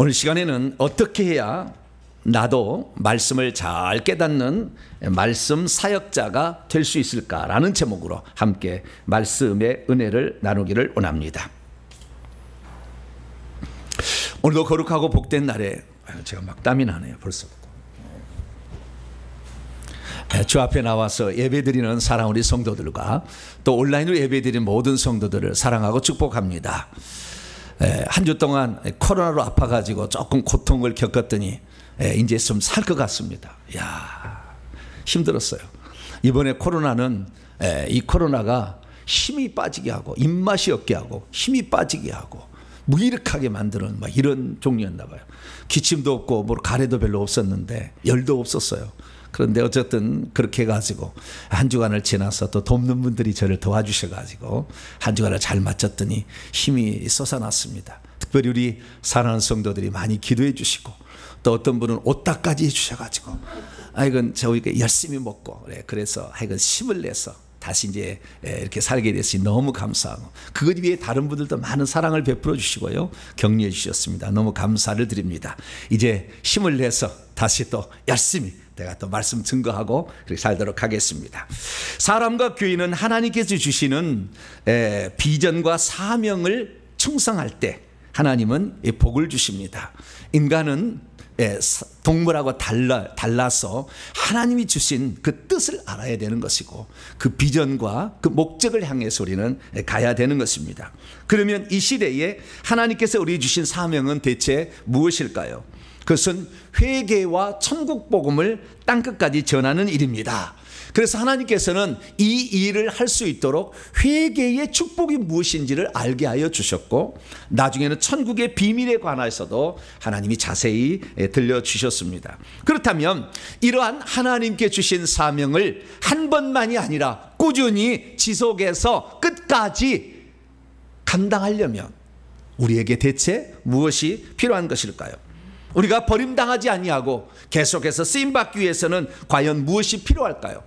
오늘 시간에는 어떻게 해야 나도 말씀을 잘 깨닫는 말씀 사역자가 될 수 있을까라는 제목으로 함께 말씀의 은혜를 나누기를 원합니다. 오늘도 거룩하고 복된 날에 제가 막 땀이 나네요. 벌써부터. 주 앞에 나와서 예배드리는 사랑 우리 성도들과 또 온라인으로 예배드리는 모든 성도들을 사랑하고 축복합니다. 한 주 동안 코로나로 아파가지고 조금 고통을 겪었더니 이제 좀 살 것 같습니다. 이야, 힘들었어요. 이번에 코로나는 이 코로나가 힘이 빠지게 하고 입맛이 없게 하고 힘이 빠지게 하고 무기력하게 만드는 막 이런 종류였나 봐요. 기침도 없고 뭐 가래도 별로 없었는데 열도 없었어요. 그런데 어쨌든 그렇게 해가지고 한 주간을 지나서 또 돕는 분들이 저를 도와주셔가지고 한 주간을 잘 마쳤더니 힘이 솟아났습니다. 특별히 우리 사랑하는 성도들이 많이 기도해 주시고 또 어떤 분은 옷다까지 해주셔가지고 이건 저희가 열심히 먹고 그래서 하여간 힘을 내서 다시 이제 이렇게 살게 됐으니 너무 감사하고 그것 위에 다른 분들도 많은 사랑을 베풀어 주시고요 격려해 주셨습니다. 너무 감사를 드립니다. 이제 힘을 내서 다시 또 열심히 내가 또 말씀 증거하고 그렇게 살도록 하겠습니다. 사람과 교회는 하나님께서 주시는 비전과 사명을 충성할 때 하나님은 복을 주십니다. 인간은 동물하고 달라서 하나님이 주신 그 뜻을 알아야 되는 것이고 그 비전과 그 목적을 향해서 우리는 가야 되는 것입니다. 그러면 이 시대에 하나님께서 우리 주신 사명은 대체 무엇일까요? 그것은 회개와 천국 복음을 땅끝까지 전하는 일입니다. 그래서 하나님께서는 이 일을 할 수 있도록 회개의 축복이 무엇인지를 알게 하여 주셨고 나중에는 천국의 비밀에 관해서도 하나님이 자세히 들려주셨습니다. 그렇다면 이러한 하나님께 주신 사명을 한 번만이 아니라 꾸준히 지속해서 끝까지 감당하려면 우리에게 대체 무엇이 필요한 것일까요? 우리가 버림당하지 아니하고 계속해서 쓰임받기 위해서는 과연 무엇이 필요할까요?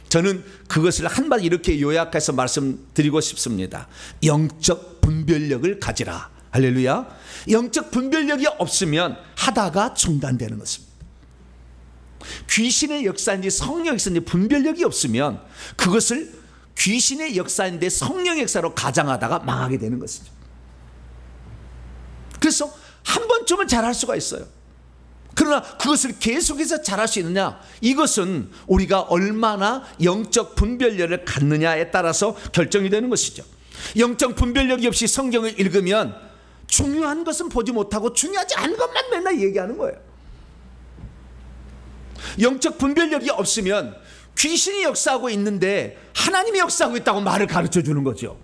저는 그것을 한마디 이렇게 요약해서 말씀드리고 싶습니다. 영적 분별력을 가지라. 할렐루야. 영적 분별력이 없으면 하다가 중단되는 것입니다. 귀신의 역사인지 성령의 역사인지 분별력이 없으면 그것을 귀신의 역사인데 성령의 역사로 가장하다가 망하게 되는 것이죠. 그래서 한 번쯤은 잘할 수가 있어요. 그러나 그것을 계속해서 잘할 수 있느냐, 이것은 우리가 얼마나 영적 분별력을 갖느냐에 따라서 결정이 되는 것이죠. 영적 분별력이 없이 성경을 읽으면 중요한 것은 보지 못하고 중요하지 않은 것만 맨날 얘기하는 거예요. 영적 분별력이 없으면 귀신이 역사하고 있는데 하나님이 역사하고 있다고 말을 가르쳐 주는 거죠.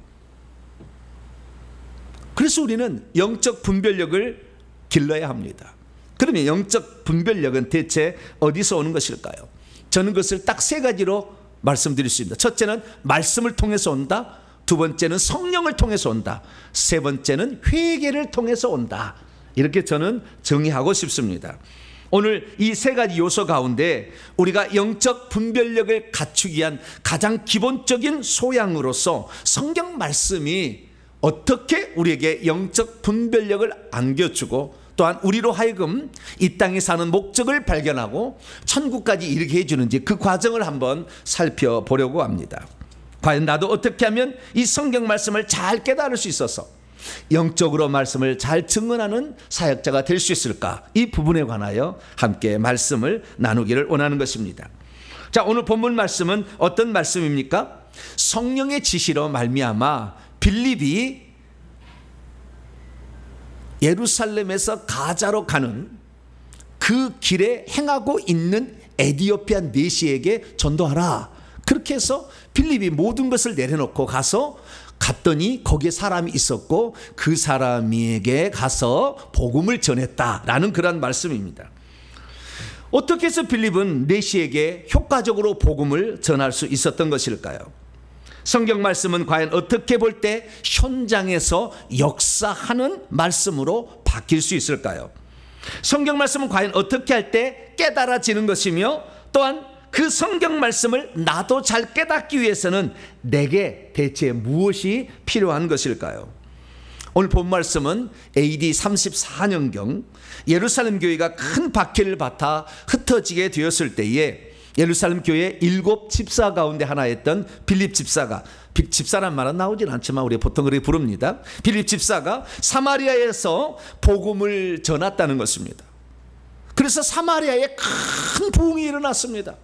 그래서 우리는 영적 분별력을 길러야 합니다. 그러면 영적 분별력은 대체 어디서 오는 것일까요? 저는 그것을 딱 세 가지로 말씀드릴 수 있습니다. 첫째는 말씀을 통해서 온다. 두 번째는 성령을 통해서 온다. 세 번째는 회개를 통해서 온다. 이렇게 저는 정의하고 싶습니다. 오늘 이 세 가지 요소 가운데 우리가 영적 분별력을 갖추기 위한 가장 기본적인 소양으로서 성경 말씀이 어떻게 우리에게 영적 분별력을 안겨주고 또한 우리로 하여금 이 땅에 사는 목적을 발견하고 천국까지 이르게 해주는지 그 과정을 한번 살펴보려고 합니다. 과연 나도 어떻게 하면 이 성경 말씀을 잘 깨달을 수 있어서 영적으로 말씀을 잘 증언하는 사역자가 될 수 있을까? 이 부분에 관하여 함께 말씀을 나누기를 원하는 것입니다. 자, 오늘 본문 말씀은 어떤 말씀입니까? 성령의 지시로 말미암아 빌립이 예루살렘에서 가자로 가는 그 길에 행하고 있는 에디오피아 내시에게 전도하라. 그렇게 해서 빌립이 모든 것을 내려놓고 갔더니 거기에 사람이 있었고 그 사람에게 가서 복음을 전했다라는 그런 말씀입니다. 어떻게 해서 빌립은 내시에게 효과적으로 복음을 전할 수 있었던 것일까요? 성경 말씀은 과연 어떻게 볼 때 현장에서 역사하는 말씀으로 바뀔 수 있을까요? 성경 말씀은 과연 어떻게 할 때 깨달아지는 것이며 또한 그 성경 말씀을 나도 잘 깨닫기 위해서는 내게 대체 무엇이 필요한 것일까요? 오늘 본 말씀은 AD 34년경 예루살렘 교회가 큰 박해를 받아 흩어지게 되었을 때에 예루살렘 교회 7 집사 가운데 하나였던 빌립 집사가, 집사란 말은 나오진 않지만 우리 보통 그렇게 부릅니다. 빌립 집사가 사마리아에서 복음을 전했다는 것입니다. 그래서 사마리아에 큰 부흥이 일어났습니다.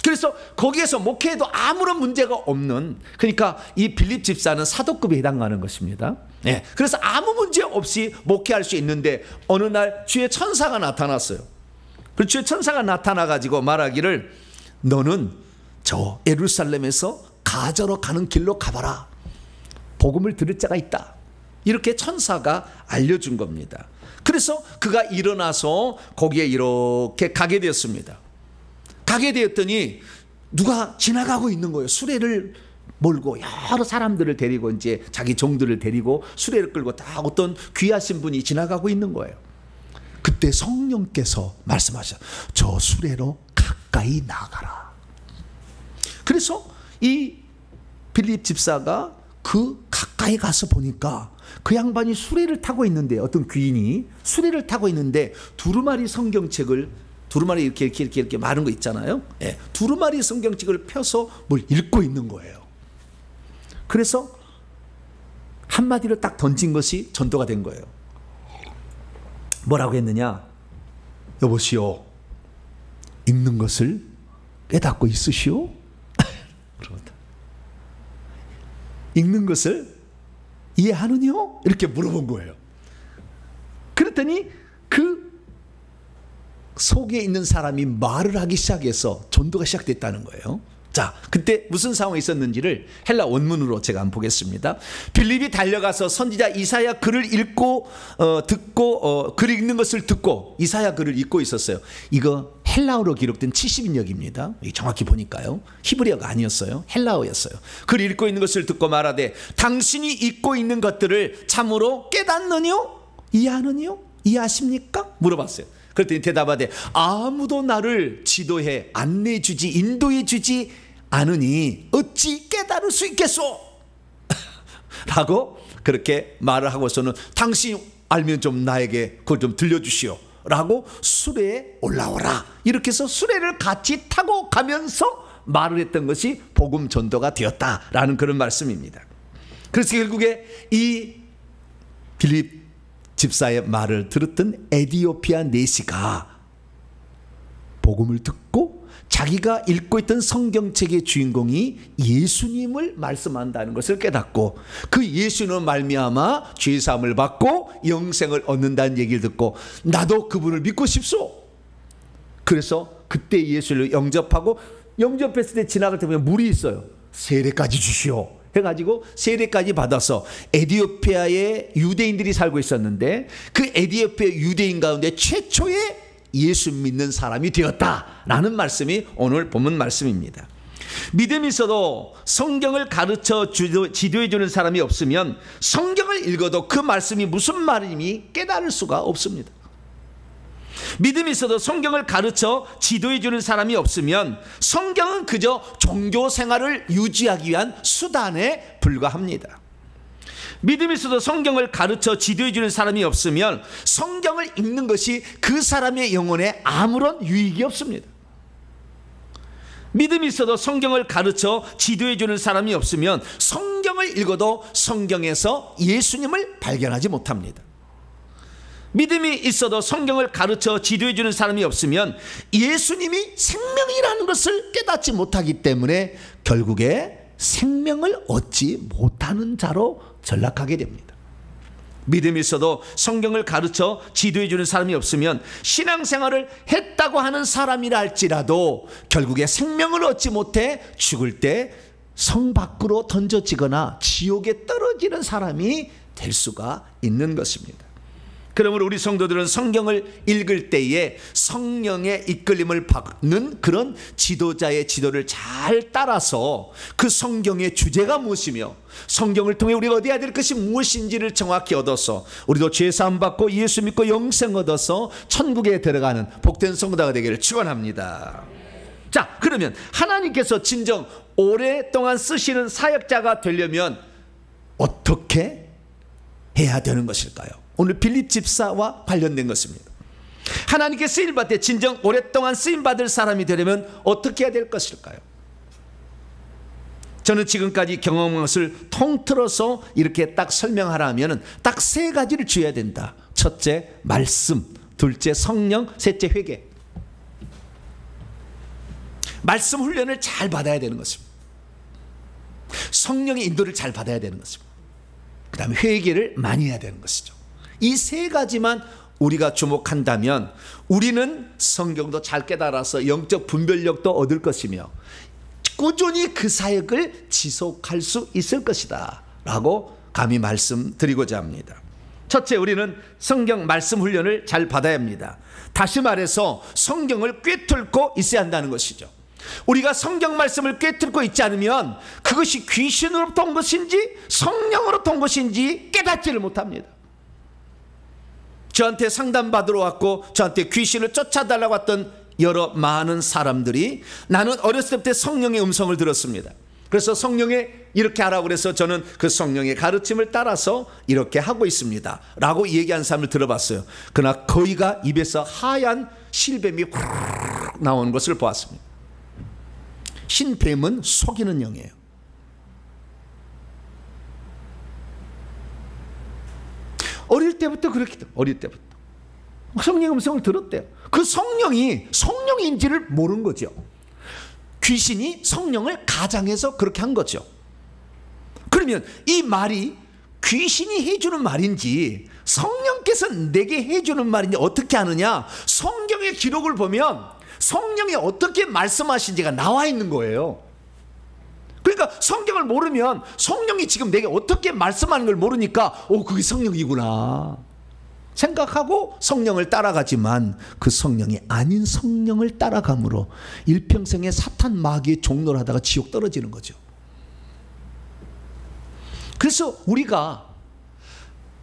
그래서 거기에서 목회에도 아무런 문제가 없는, 그러니까 이 빌립 집사는 사도급에 해당하는 것입니다. 네. 그래서 아무 문제 없이 목회할 수 있는데 어느 날 주의 천사가 나타났어요. 그 주의 천사가 나타나 가지고 말하기를 너는 저 예루살렘에서 가저로 가는 길로 가봐라. 복음을 들을 자가 있다. 이렇게 천사가 알려준 겁니다. 그래서 그가 일어나서 거기에 이렇게 가게 되었습니다. 가게 되었더니 누가 지나가고 있는 거예요. 수레를 몰고 여러 사람들을 데리고 이제 자기 종들을 데리고 수레를 끌고 딱 어떤 귀하신 분이 지나가고 있는 거예요. 그때 성령께서 말씀하셔. 저 수레로 가까이 나가라. 그래서 이 빌립 집사가 그 가까이 가서 보니까 그 양반이 수레를 타고 있는데, 어떤 귀인이 수레를 타고 있는데 두루마리 성경책을, 두루마리 이렇게 마른 거 있잖아요. 예, 두루마리 성경책을 펴서 뭘 읽고 있는 거예요. 그래서 한마디로 딱 던진 것이 전도가 된 거예요. 뭐라고 했느냐? 여보시오, 읽는 것을 깨닫고 있으시오? 그러다. 읽는 것을 이해하느뇨? 이렇게 물어본 거예요. 그랬더니 그 속에 있는 사람이 말을 하기 시작해서 전도가 시작됐다는 거예요. 자, 그때 무슨 상황이 있었는지를 헬라 원문으로 제가 한번 보겠습니다. 빌립이 달려가서 선지자 이사야 글을 읽고 글 읽는 것을 듣고, 이사야 글을 읽고 있었어요. 이거 헬라어로 기록된 70인역입니다. 정확히 보니까요. 히브리어가 아니었어요. 헬라어였어요. 글 읽고 있는 것을 듣고 말하되 당신이 읽고 있는 것들을 참으로 깨닫느뇨? 이해하느뇨? 이해하십니까? 물어봤어요. 그랬더니 대답하되 아무도 나를 지도해 안내해 주지 인도해 주지 않으니 어찌 깨달을 수 있겠소? 라고 그렇게 말을 하고서는 당신이 알면 좀 나에게 그걸 좀 들려주시오 라고 수레에 올라오라, 이렇게 해서 수레를 같이 타고 가면서 말을 했던 것이 복음 전도가 되었다라는 그런 말씀입니다. 그래서 결국에 이 빌립 집사의 말을 들었던 에디오피아 내시가 복음을 듣고 자기가 읽고 있던 성경책의 주인공이 예수님을 말씀한다는 것을 깨닫고, 그 예수님은 말미암아 죄사함을 받고 영생을 얻는다는 얘기를 듣고 나도 그분을 믿고 싶소. 그래서 그때 예수를 영접하고, 영접했을 때 지나갈 때 보면 물이 있어요. 세례까지 주시오 해가지고 세례까지 받아서 에디오피아에 유대인들이 살고 있었는데 그 에디오피아 유대인 가운데 최초의 예수 믿는 사람이 되었다라는 말씀이 오늘 본문 말씀입니다. 믿음이 있어도 성경을 가르쳐 지도해 주는 사람이 없으면 성경을 읽어도 그 말씀이 무슨 말인지 깨달을 수가 없습니다. 믿음이 있어도 성경을 가르쳐 지도해 주는 사람이 없으면 성경은 그저 종교 생활을 유지하기 위한 수단에 불과합니다. 믿음이 있어도 성경을 가르쳐 지도해 주는 사람이 없으면 성경을 읽는 것이 그 사람의 영혼에 아무런 유익이 없습니다. 믿음이 있어도 성경을 가르쳐 지도해 주는 사람이 없으면 성경을 읽어도 성경에서 예수님을 발견하지 못합니다. 믿음이 있어도 성경을 가르쳐 지도해 주는 사람이 없으면 예수님이 생명이라는 것을 깨닫지 못하기 때문에 결국에 생명을 얻지 못하는 자로 전락하게 됩니다. 믿음이 있어도 성경을 가르쳐 지도해 주는 사람이 없으면 신앙생활을 했다고 하는 사람이라 할지라도 결국에 생명을 얻지 못해 죽을 때 성 밖으로 던져지거나 지옥에 떨어지는 사람이 될 수가 있는 것입니다. 그러므로 우리 성도들은 성경을 읽을 때에 성령의 이끌림을 받는 그런 지도자의 지도를 잘 따라서 그 성경의 주제가 무엇이며 성경을 통해 우리가 얻어야 될 것이 무엇인지를 정확히 얻어서 우리도 죄사함 받고 예수 믿고 영생 얻어서 천국에 들어가는 복된 성도가 되기를 축원합니다. 자, 그러면 하나님께서 진정 오랫동안 쓰시는 사역자가 되려면 어떻게 해야 되는 것일까요? 오늘 빌립 집사와 관련된 것입니다. 하나님께 쓰임받을 때 진정 오랫동안 쓰임받을 사람이 되려면 어떻게 해야 될 것일까요? 저는 지금까지 경험한 것을 통틀어서 이렇게 딱 설명하라면 딱 세 가지를 주어야 된다. 첫째, 말씀. 둘째, 성령. 셋째, 회개. 말씀 훈련을 잘 받아야 되는 것입니다. 성령의 인도를 잘 받아야 되는 것입니다. 그 다음에 회개를 많이 해야 되는 것이죠. 이 세 가지만 우리가 주목한다면 우리는 성경도 잘 깨달아서 영적 분별력도 얻을 것이며 꾸준히 그 사역을 지속할 수 있을 것이다 라고 감히 말씀드리고자 합니다. 첫째, 우리는 성경 말씀 훈련을 잘 받아야 합니다. 다시 말해서 성경을 꿰뚫고 있어야 한다는 것이죠. 우리가 성경 말씀을 꿰뚫고 있지 않으면 그것이 귀신으로부터 온 것인지 성령으로부터 온 것인지 깨닫지를 못합니다. 저한테 상담받으러 왔고 저한테 귀신을 쫓아달라고 왔던 여러 많은 사람들이 나는 어렸을 때부터 성령의 음성을 들었습니다. 그래서 성령에 이렇게 하라고 그래서 저는 그 성령의 가르침을 따라서 이렇게 하고 있습니다 라고 얘기한 사람을 들어봤어요. 그러나 거의가 입에서 하얀 실뱀이 후루룩 나오는 것을 보았습니다. 흰뱀은 속이는 영이에요. 어릴 때부터 그렇게 어릴 때부터 성령의 음성을 들었대요. 그 성령이 성령인지를 모르는 거죠. 귀신이 성령을 가장해서 그렇게 한 거죠. 그러면 이 말이 귀신이 해주는 말인지 성령께서 내게 해주는 말인지 어떻게 아느냐? 성경의 기록을 보면 성령이 어떻게 말씀하신지가 나와 있는 거예요. 그러니까 성경을 모르면 성령이 지금 내게 어떻게 말씀하는 걸 모르니까 그게 성령이구나 생각하고 성령을 따라가지만 그 성령이 아닌 성령을 따라감으로 일평생에 사탄 마귀의 종노를 하다가 지옥 떨어지는 거죠. 그래서 우리가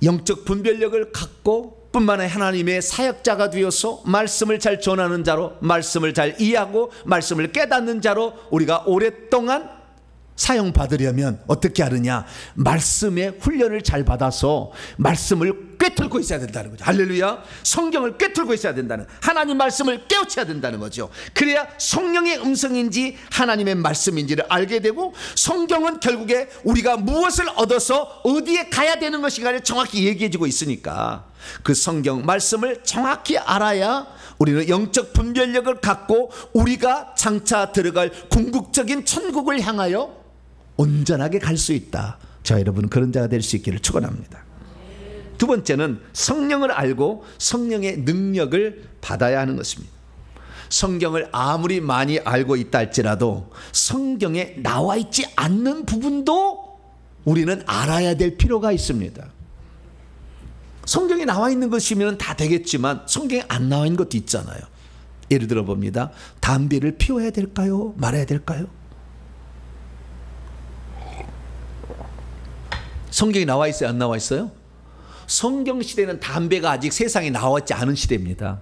영적 분별력을 갖고 뿐만 아니라 하나님의 사역자가 되어서 말씀을 잘 전하는 자로, 말씀을 잘 이해하고 말씀을 깨닫는 자로 우리가 오랫동안 사용받으려면 어떻게 하느냐? 말씀의 훈련을 잘 받아서 말씀을 꿰뚫고 있어야 된다는 거죠. 할렐루야. 성경을 꿰뚫고 있어야 된다는, 하나님 말씀을 깨우쳐야 된다는 거죠. 그래야 성령의 음성인지 하나님의 말씀인지를 알게 되고, 성경은 결국에 우리가 무엇을 얻어서 어디에 가야 되는 것인가를 정확히 얘기해 주고 있으니까 그 성경 말씀을 정확히 알아야 우리는 영적 분별력을 갖고 우리가 장차 들어갈 궁극적인 천국을 향하여 온전하게 갈 수 있다. 자, 여러분 그런 자가 될 수 있기를 축원합니다. 두 번째는 성령을 알고 성령의 능력을 받아야 하는 것입니다. 성경을 아무리 많이 알고 있다 할지라도 성경에 나와 있지 않는 부분도 우리는 알아야 될 필요가 있습니다. 성경에 나와 있는 것이면 다 되겠지만 성경에 안 나와 있는 것도 있잖아요. 예를 들어 봅니다. 담배를 피워야 될까요? 말아야 될까요? 성경에 나와 있어요? 안 나와 있어요? 성경 시대는 담배가 아직 세상에 나왔지 않은 시대입니다.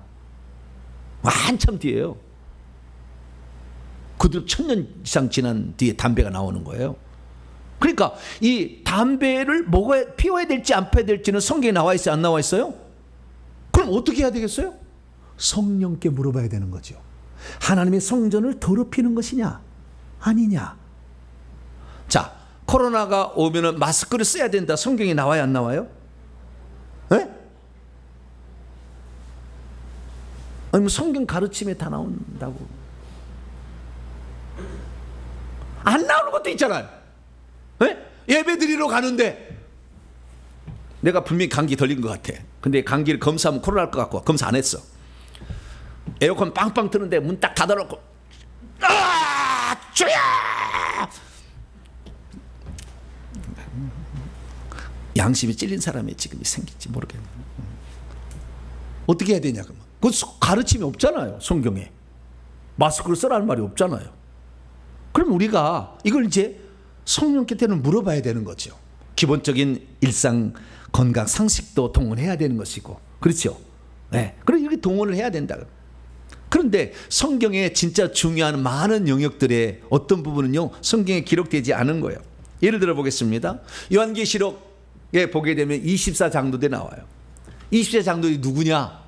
한참 뒤에요. 그대로 1000년 이상 지난 뒤에 담배가 나오는 거예요. 그러니까 이 담배를 피워야 될지 안 피워야 될지는 성경에 나와 있어요? 안 나와 있어요? 그럼 어떻게 해야 되겠어요? 성령께 물어봐야 되는 거죠. 하나님의 성전을 더럽히는 것이냐 아니냐. 자, 코로나가 오면은 마스크를 써야 된다. 성경에 나와요? 안 나와요? 네? 아니 뭐 성경 가르침에 다 나온다고. 안 나오는 것도 있잖아요. 네? 예배 드리러 가는데 내가 분명히 감기 걸린 것 같아. 근데 감기를 검사하면 코로나일 것 같고 검사 안 했어. 에어컨 빵빵 트는데 문 딱 닫아놓고 주야! 양심이 찔린 사람이 지금 생길지 모르겠네. 어떻게 해야 되냐 그러면. 그 가르침이 없잖아요. 성경에 마스크를 쓰라는 말이 없잖아요. 그럼 우리가 이걸 이제 성령께는 물어봐야 되는 거죠. 기본적인 일상 건강 상식도 동원해야 되는 것이고, 그렇죠? 네. 그럼 이렇게 동원을 해야 된다. 그런데 성경에 진짜 중요한 많은 영역들의 어떤 부분은요 성경에 기록되지 않은 거예요. 예를 들어 보겠습니다. 요한계시록 보게 되면 24장로들이 나와요. 24장로들이 누구냐?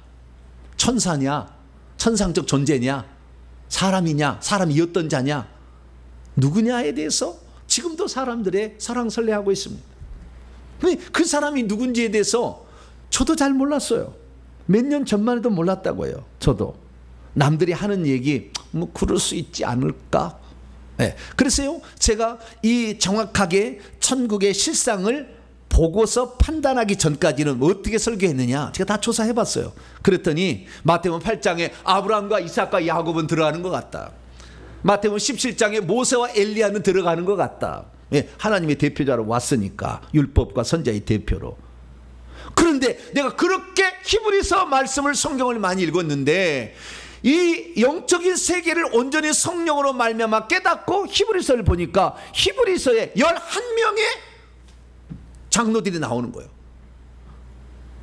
천사냐? 천상적 존재냐? 사람이냐? 사람이었던 자냐? 누구냐에 대해서 지금도 사람들의 사랑설레하고 있습니다. 그 사람이 누군지에 대해서 저도 잘 몰랐어요. 몇 년 전만 해도 몰랐다고요. 저도. 남들이 하는 얘기 뭐 그럴 수 있지 않을까? 그래서요, 제가 이 정확하게 천국의 실상을 보고서 판단하기 전까지는 어떻게 설교했느냐, 제가 다 조사해 봤어요. 그랬더니 마태복음 8장에 아브라함과 이삭과 야곱은 들어가는 것 같다. 마태복음 17장에 모세와 엘리야는 들어가는 것 같다. 하나님의 대표자로 왔으니까, 율법과 선자의 대표로. 그런데 내가 그렇게 히브리서 말씀을, 성경을 많이 읽었는데 이 영적인 세계를 온전히 성령으로 말미암아 깨닫고 히브리서를 보니까 히브리서에 11명의 장로들이 나오는 거예요.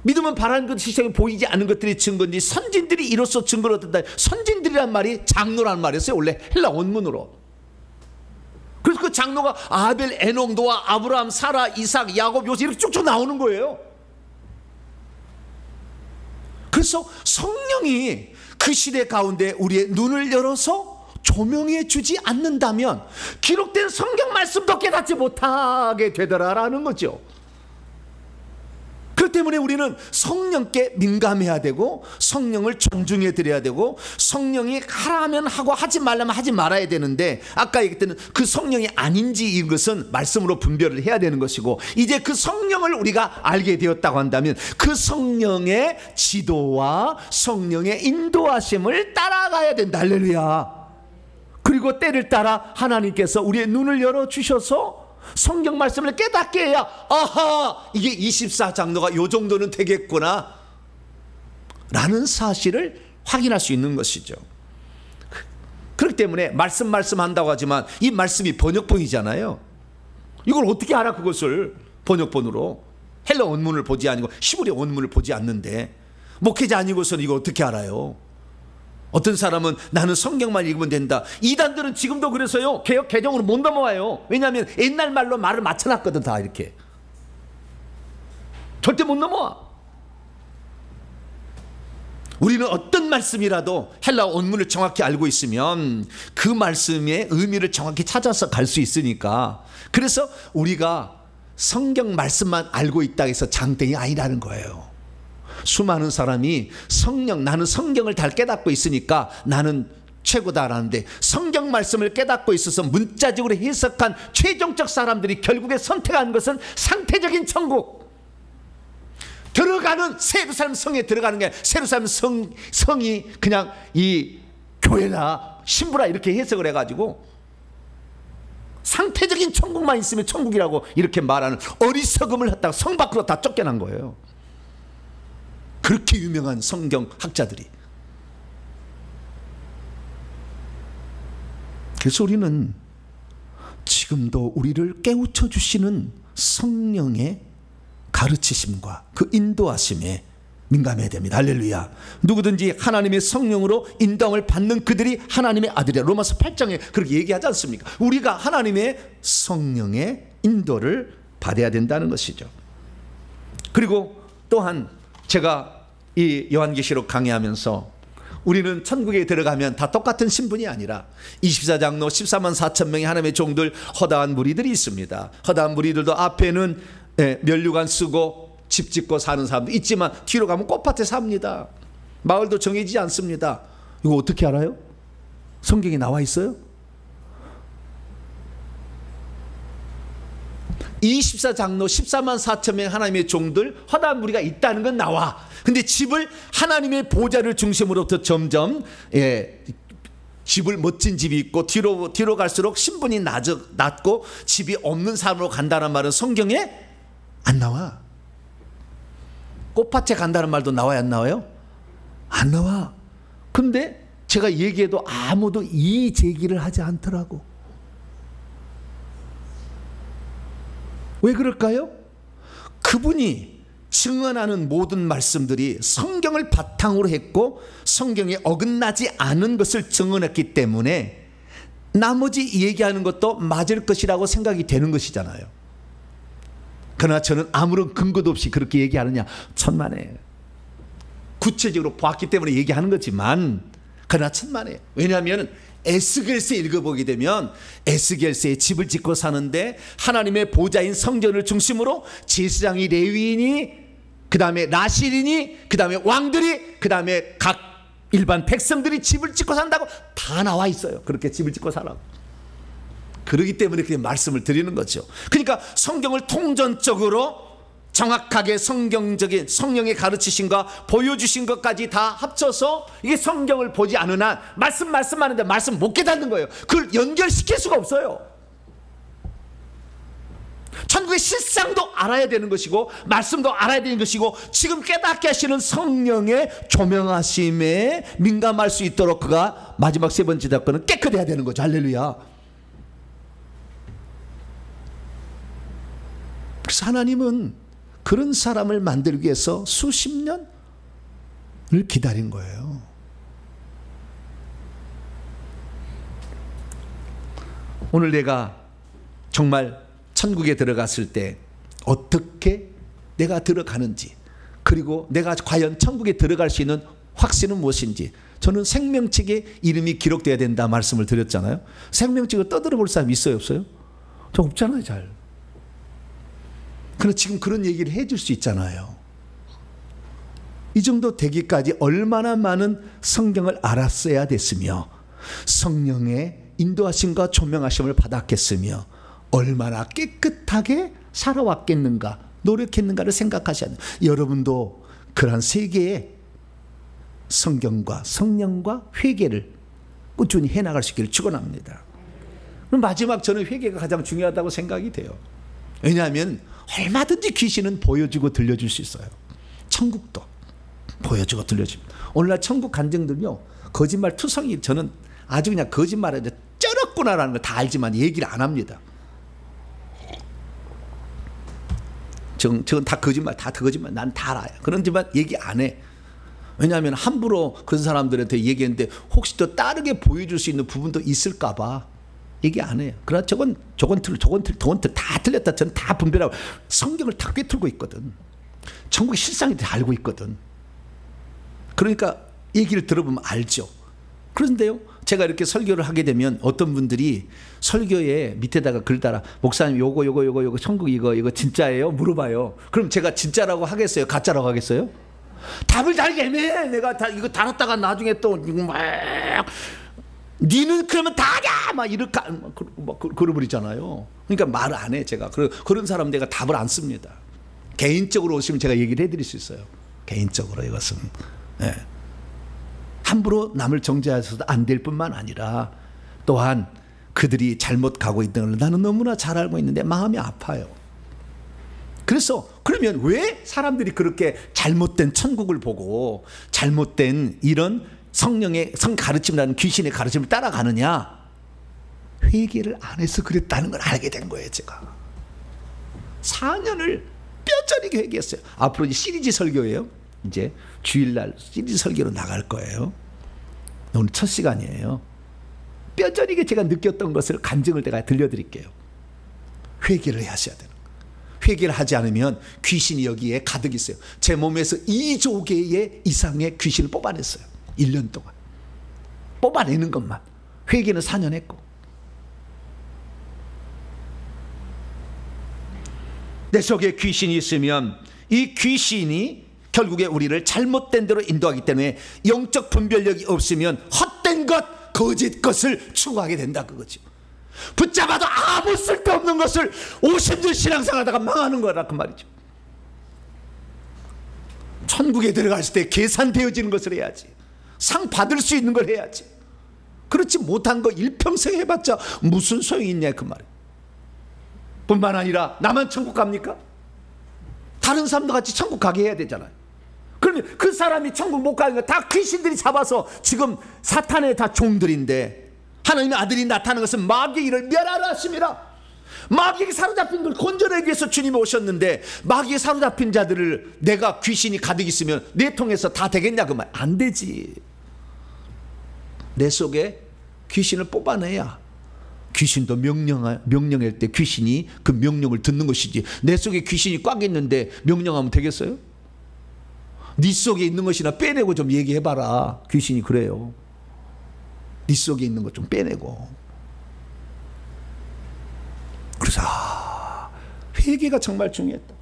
믿음은 바라는 것 시장에 보이지 않는 것들이 증거인지 선진들이 이로써 증거를 얻었다. 선진들이란 말이 장로란 말이었어요. 원래 헬라 원문으로. 그래서 그 장로가 아벨, 에녹, 노아, 아브라함, 사라, 이삭, 야곱, 요셉 이렇게 쭉쭉 나오는 거예요. 그래서 성령이 그 시대 가운데 우리의 눈을 열어서 조명해 주지 않는다면 기록된 성경 말씀도 깨닫지 못하게 되더라라는 거죠. 그렇기 때문에 우리는 성령께 민감해야 되고 성령을 존중해 드려야 되고 성령이 하라면 하고 하지 말라면 하지 말아야 되는데, 아까 얘기했던 그 성령이 아닌지 이것은 말씀으로 분별을 해야 되는 것이고, 이제 그 성령을 우리가 알게 되었다고 한다면 그 성령의 지도와 성령의 인도하심을 따라가야 된다. 할렐루야. 그리고 때를 따라 하나님께서 우리의 눈을 열어주셔서 성경 말씀을 깨닫게 해야, 아하, 이게 24장로가 요 정도는 되겠구나 라는 사실을 확인할 수 있는 것이죠. 그렇기 때문에 말씀 한다고 하지만 이 말씀이 번역본이잖아요. 이걸 어떻게 알아? 그것을 번역본으로 헬라 원문을 보지 아니고 히브리 원문을 보지 않는데 목회자 아니고서는 이거 어떻게 알아요? 어떤 사람은 나는 성경만 읽으면 된다. 이단들은 지금도 그래서요, 개역 개정으로 못 넘어와요. 왜냐하면 옛날 말로 말을 맞춰놨거든. 다 이렇게 절대 못 넘어와. 우리는 어떤 말씀이라도 헬라 원문을 정확히 알고 있으면 그 말씀의 의미를 정확히 찾아서 갈 수 있으니까, 그래서 우리가 성경 말씀만 알고 있다 해서 장땡이 아니라는 거예요. 수많은 사람이 나는 성경을 잘 깨닫고 있으니까 나는 최고다라는데, 성경 말씀을 깨닫고 있어서 문자적으로 해석한 최종적 사람들이 결국에 선택한 것은 상태적인 천국, 들어가는 세루살렘 성에 들어가는 게 아니라 세루살렘 성이 그냥 이 교회나 신부라 이렇게 해석을 해가지고 상태적인 천국만 있으면 천국이라고 이렇게 말하는 어리석음을 했다가 성 밖으로 다 쫓겨난 거예요. 그렇게 유명한 성경학자들이. 그래서 우리는 지금도 우리를 깨우쳐 주시는 성령의 가르치심과 그 인도하심에 민감해야 됩니다. 할렐루야. 누구든지 하나님의 성령으로 인도함을 받는 그들이 하나님의 아들이야. 로마서 8장에 그렇게 얘기하지 않습니까? 우리가 하나님의 성령의 인도를 받아야 된다는 것이죠. 그리고 또한 제가 이 요한계시록 강의하면서 우리는 천국에 들어가면 다 똑같은 신분이 아니라 24장로 14만 4천 명의 하나님의 종들, 허다한 무리들이 있습니다. 허다한 무리들도 앞에는 면류관 쓰고 집 짓고 사는 사람도 있지만 뒤로 가면 꽃밭에 삽니다. 마을도 정해지지 않습니다. 이거 어떻게 알아요? 성경에 나와 있어요? 24장로 14만 4천 명 하나님의 종들, 허다한 무리가 있다는 건 나와. 근데 집을 하나님의 보좌를 중심으로부터 점점 집을 멋진 집이 있고 뒤로 갈수록 신분이 낮고 집이 없는 사람으로 간다는 말은 성경에 안 나와. 꽃밭에 간다는 말도 나와요, 안 나와요? 안 나와. 근데 제가 얘기해도 아무도 이의 제기를 하지 않더라고. 왜 그럴까요? 그분이 증언하는 모든 말씀들이 성경을 바탕으로 했고 성경에 어긋나지 않은 것을 증언했기 때문에 나머지 얘기하는 것도 맞을 것이라고 생각이 되는 것이잖아요. 그러나 저는 아무런 근거도 없이 그렇게 얘기하느냐? 천만에요. 구체적으로 보았기 때문에 얘기하는 거지만 그러나 천만에요. 왜냐하면 에스겔서에 읽어보게 되면 에스겔서에 집을 짓고 사는데 하나님의 보좌인 성전을 중심으로 제사장이, 레위인이, 그 다음에 나실인이, 그 다음에 왕들이, 그 다음에 각 일반 백성들이 집을 짓고 산다고 다 나와 있어요. 그렇게 집을 짓고 살라고. 그렇기 때문에 그렇게 말씀을 드리는 거죠. 그러니까 성경을 통전적으로 정확하게 성경적인 성령의 가르치심과 보여주신 것까지 다 합쳐서 이게 성경을 보지 않은 한 말씀하는데 말씀 못 깨닫는 거예요. 그걸 연결시킬 수가 없어요. 천국의 실상도 알아야 되는 것이고 말씀도 알아야 되는 것이고 지금 깨닫게 하시는 성령의 조명하심에 민감할 수 있도록 그가 마지막 세 번째 답변은 깨끗해야 되는 거죠. 할렐루야. 그래서 하나님은 그런 사람을 만들기 위해서 수십 년을 기다린 거예요. 오늘 내가 정말 천국에 들어갔을 때 어떻게 내가 들어가는지, 그리고 내가 과연 천국에 들어갈 수 있는 확신은 무엇인지, 저는 생명책에 이름이 기록돼야 된다 말씀을 드렸잖아요. 생명책을 떠들어 볼 사람 있어요, 없어요? 저 없잖아요, 잘. 그러나 지금 그런 얘기를 해줄 수 있잖아요. 이 정도 되기까지 얼마나 많은 성경을 알았어야 됐으며 성령의 인도하심과 조명하심을 받았겠으며 얼마나 깨끗하게 살아왔겠는가, 노력했는가를 생각하셔야 돼요. 여러분도 그러한 세계의 성경과 성령과 회개를 꾸준히 해나갈 수 있기를 축원합니다. 그럼 마지막 저는 회개가 가장 중요하다고 생각이 돼요. 왜냐하면 얼마든지 귀신은 보여주고 들려줄 수 있어요. 천국도 보여주고 들려줍니다. 오늘날 천국 간증들요, 거짓말 투성이, 저는 아주 그냥 거짓말을 쩔었구나라는 걸 다 알지만 얘기를 안 합니다. 저건 다 거짓말, 다 거짓말, 난 다 알아요. 그런지만 얘기 안 해. 왜냐하면 함부로 그런 사람들한테 얘기했는데 혹시 또 다르게 보여줄 수 있는 부분도 있을까 봐 얘기 안 해요. 그러나 저건 다 틀렸다. 저는 다 분별하고 성경을 다 꿰뚫고 있거든. 천국의 실상이 다 알고 있거든. 그러니까 얘기를 들어보면 알죠. 그런데요, 제가 이렇게 설교를 하게 되면 어떤 분들이 설교에 밑에다가 글 달아, 목사님 요거 천국 이거 진짜예요? 물어봐요. 그럼 제가 진짜라고 하겠어요? 가짜라고 하겠어요? 답을 달기 애매해. 내가 다 이거 달았다가 나중에 또 막 니는 그러면 다냐 막 이렇게 막 그러버리잖아요. 그러니까 말을 안 해. 제가 그런 사람 내가 답을 안 씁니다. 개인적으로 오시면 제가 얘기를 해드릴 수 있어요. 개인적으로 이것은 함부로 남을 정죄해서도 안 될 뿐만 아니라 또한 그들이 잘못 가고 있는 걸 나는 너무나 잘 알고 있는데 마음이 아파요. 그래서 그러면 왜 사람들이 그렇게 잘못된 천국을 보고 잘못된 이런 성령의 가르침이라는 귀신의 가르침을 따라가느냐? 회개를 안 해서 그랬다는 걸 알게 된 거예요. 제가 4년을 뼈저리게 회개했어요. 앞으로 이제 시리즈 설교예요. 이제 주일날 시리즈 설교로 나갈 거예요. 오늘 첫 시간이에요. 뼈저리게 제가 느꼈던 것을 간증을 내가 들려드릴게요. 회개를 하셔야 되는 거예요. 회개를 하지 않으면 귀신이 여기에 가득 있어요. 제 몸에서 2조 개의 이상의 귀신을 뽑아냈어요. 1년 동안 뽑아내는 것만. 회개는 4년 했고. 내 속에 귀신이 있으면 이 귀신이 결국에 우리를 잘못된 대로 인도하기 때문에 영적 분별력이 없으면 헛된 것, 거짓 것을 추구하게 된다 그거죠. 붙잡아도 아무 쓸데없는 것을 50년 신앙생활하다가 망하는 거라 그 말이죠. 천국에 들어갔을 때 계산되어지는 것을 해야지. 상 받을 수 있는 걸 해야지. 그렇지 못한 거 일평생 해봤자 무슨 소용이 있냐 그 말이에요. 뿐만 아니라 나만 천국 갑니까? 다른 사람도 같이 천국 가게 해야 되잖아요. 그러면 그 사람이 천국 못 가는 거 다 귀신들이 잡아서 지금 사탄의 다 종들인데, 하나님의 아들이 나타나는 것은 마귀의 일을 멸하라 하심이라. 마귀에게 사로잡힌 걸 건져내기 위해서 주님이 오셨는데 마귀에 사로잡힌 자들을 내가 귀신이 가득 있으면 내 통해서 다 되겠냐 그 말. 안 되지. 내 속에 귀신을 뽑아내야 귀신도 명령할 때 귀신이 그 명령을 듣는 것이지, 내 속에 귀신이 꽉 있는데 명령하면 되겠어요? 네 속에 있는 것이나 빼내고 좀 얘기해봐라. 귀신이 그래요. 네 속에 있는 것 좀 빼내고. 그래서 회개가 정말 중요했다.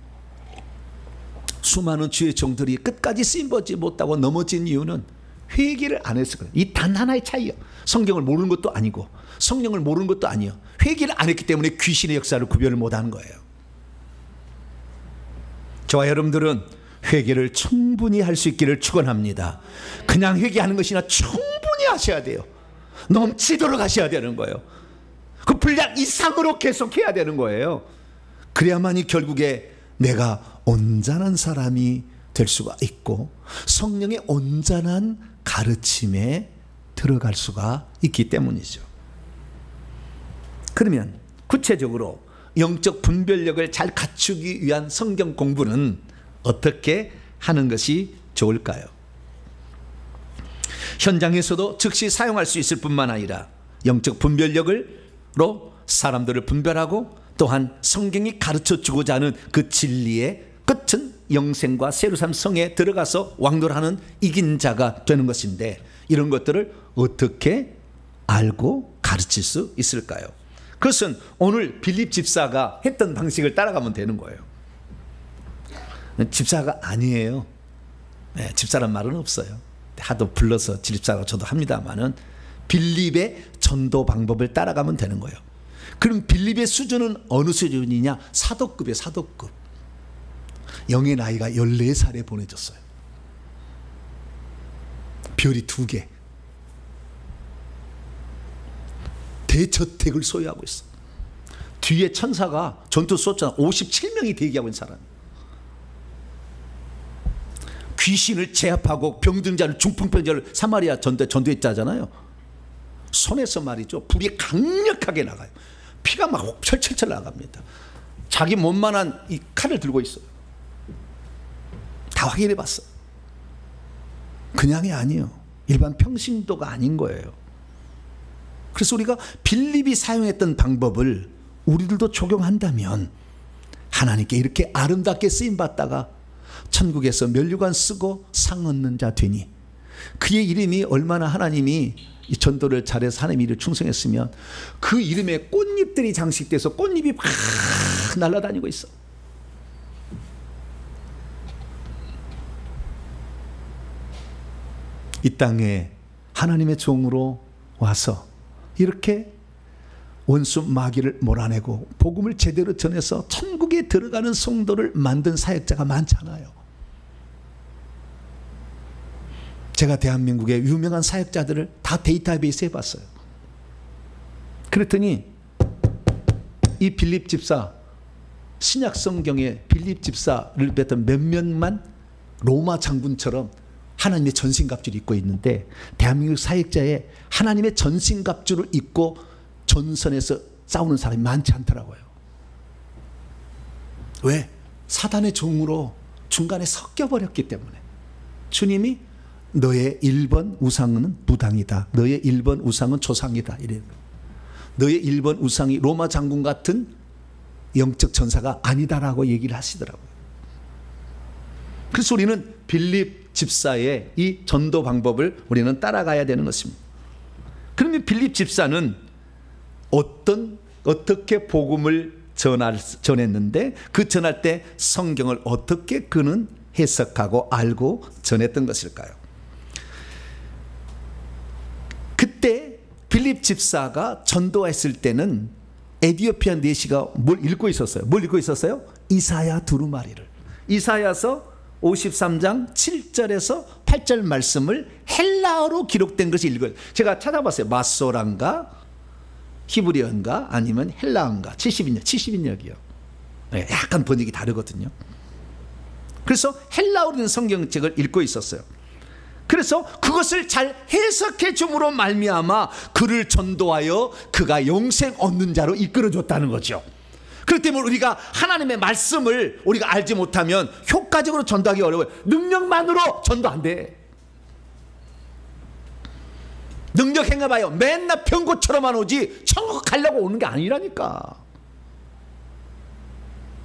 수많은 주의 종들이 끝까지 쓰임받지 못하고 넘어진 이유는 회개를 안 했을 거예요. 이 단 하나의 차이요. 성경을 모르는 것도 아니고 성령을 모르는 것도 아니요. 회개를 안 했기 때문에 귀신의 역사를 구별을 못하는 거예요. 저와 여러분들은 회개를 충분히 할 수 있기를 축원합니다. 그냥 회개하는 것이나 충분히 하셔야 돼요. 넘치도록 하셔야 되는 거예요. 그 분량 이상으로 계속해야 되는 거예요. 그래야만이 결국에 내가 온전한 사람이 될 수가 있고 성령의 온전한 가르침에 들어갈 수가 있기 때문이죠. 그러면 구체적으로 영적 분별력을 잘 갖추기 위한 성경 공부는 어떻게 하는 것이 좋을까요? 현장에서도 즉시 사용할 수 있을 뿐만 아니라 영적 분별력으로 사람들을 분별하고 또한 성경이 가르쳐주고자 하는 그 진리의 끝은 영생과 새로산 성에 들어가서 왕노하는 이긴 자가 되는 것인데, 이런 것들을 어떻게 알고 가르칠 수 있을까요? 그것은 오늘 빌립 집사가 했던 방식을 따라가면 되는 거예요. 집사가 아니에요. 네, 집사란 말은 없어요. 하도 불러서 집사라고 저도 합니다만은 빌립의 전도 방법을 따라가면 되는 거예요. 그럼 빌립의 수준은 어느 수준이냐? 사도급이에요. 사도급. 영의 나이가 14살에 보내졌어요. 별이 2개. 대저택을 소유하고 있어. 뒤에 천사가 전투 쏘잖아. 57명이 대기하고 있는 사람. 귀신을 제압하고 병든 자를, 중풍병자를 사마리아 전도했잖아요. 손에서 말이죠, 불이 강력하게 나가요. 피가 막 철철철 나갑니다. 자기 몸만한 이 칼을 들고 있어요. 다 확인해 봤어요. 그냥이 아니에요. 일반 평신도가 아닌 거예요. 그래서 우리가 빌립이 사용했던 방법을 우리들도 적용한다면 하나님께 이렇게 아름답게 쓰임받다가 천국에서 면류관 쓰고 상 얻는 자 되니, 그의 이름이 얼마나 하나님이 이 전도를 잘해서 하나님 이름을 충성했으면 그 이름에 꽃잎들이 장식돼서 꽃잎이 막 날아다니고 있어. 이 땅에 하나님의 종으로 와서 이렇게 원수 마귀를 몰아내고 복음을 제대로 전해서 천국에 들어가는 성도를 만든 사역자가 많잖아요. 제가 대한민국의 유명한 사역자들을 다 데이터베이스에 해봤어요. 그랬더니 이 빌립 집사, 신약 성경에 빌립 집사를 뵀던 몇몇만 로마 장군처럼 하나님의 전신갑주를 입고 있는데, 대한민국 사역자에 하나님의 전신갑주를 입고 전선에서 싸우는 사람이 많지 않더라고요. 왜? 사단의 종으로 중간에 섞여버렸기 때문에. 주님이 너의 1번 우상은 무당이다, 너의 1번 우상은 조상이다, 이래요. 너의 1번 우상이 로마 장군 같은 영적 전사가 아니다라고 얘기를 하시더라고요. 그래서 우리는 빌립 집사의 이 전도 방법을 우리는 따라가야 되는 것입니다. 그러면 빌립 집사는 어떻게 복음을 전했는데, 그 전할 때 성경을 어떻게 그는 해석하고 알고 전했던 것일까요? 그때 빌립 집사가 전도했을 때는 에디오피아 내시가 뭘 읽고 있었어요? 뭘 읽고 있었어요? 이사야 두루마리를. 이사야서 53장 7절에서 8절 말씀을 헬라어로 기록된 것이 읽어요. 제가 찾아봤어요. 마소란가 히브리어인가 아니면 헬라어인가. 70인역이요. 약간 번역이 다르거든요. 그래서 헬라어로 된 성경책을 읽고 있었어요. 그래서 그것을 잘 해석해 줌으로 말미암아 그를 전도하여 그가 영생 얻는 자로 이끌어줬다는 거죠. 그렇기 때문에 우리가 하나님의 말씀을 우리가 알지 못하면 효과적으로 전도하기 어려워요. 능력만으로 전도 안 돼. 능력 행해봐요. 맨날 병고처럼만 오지 천국 가려고 오는 게 아니라니까.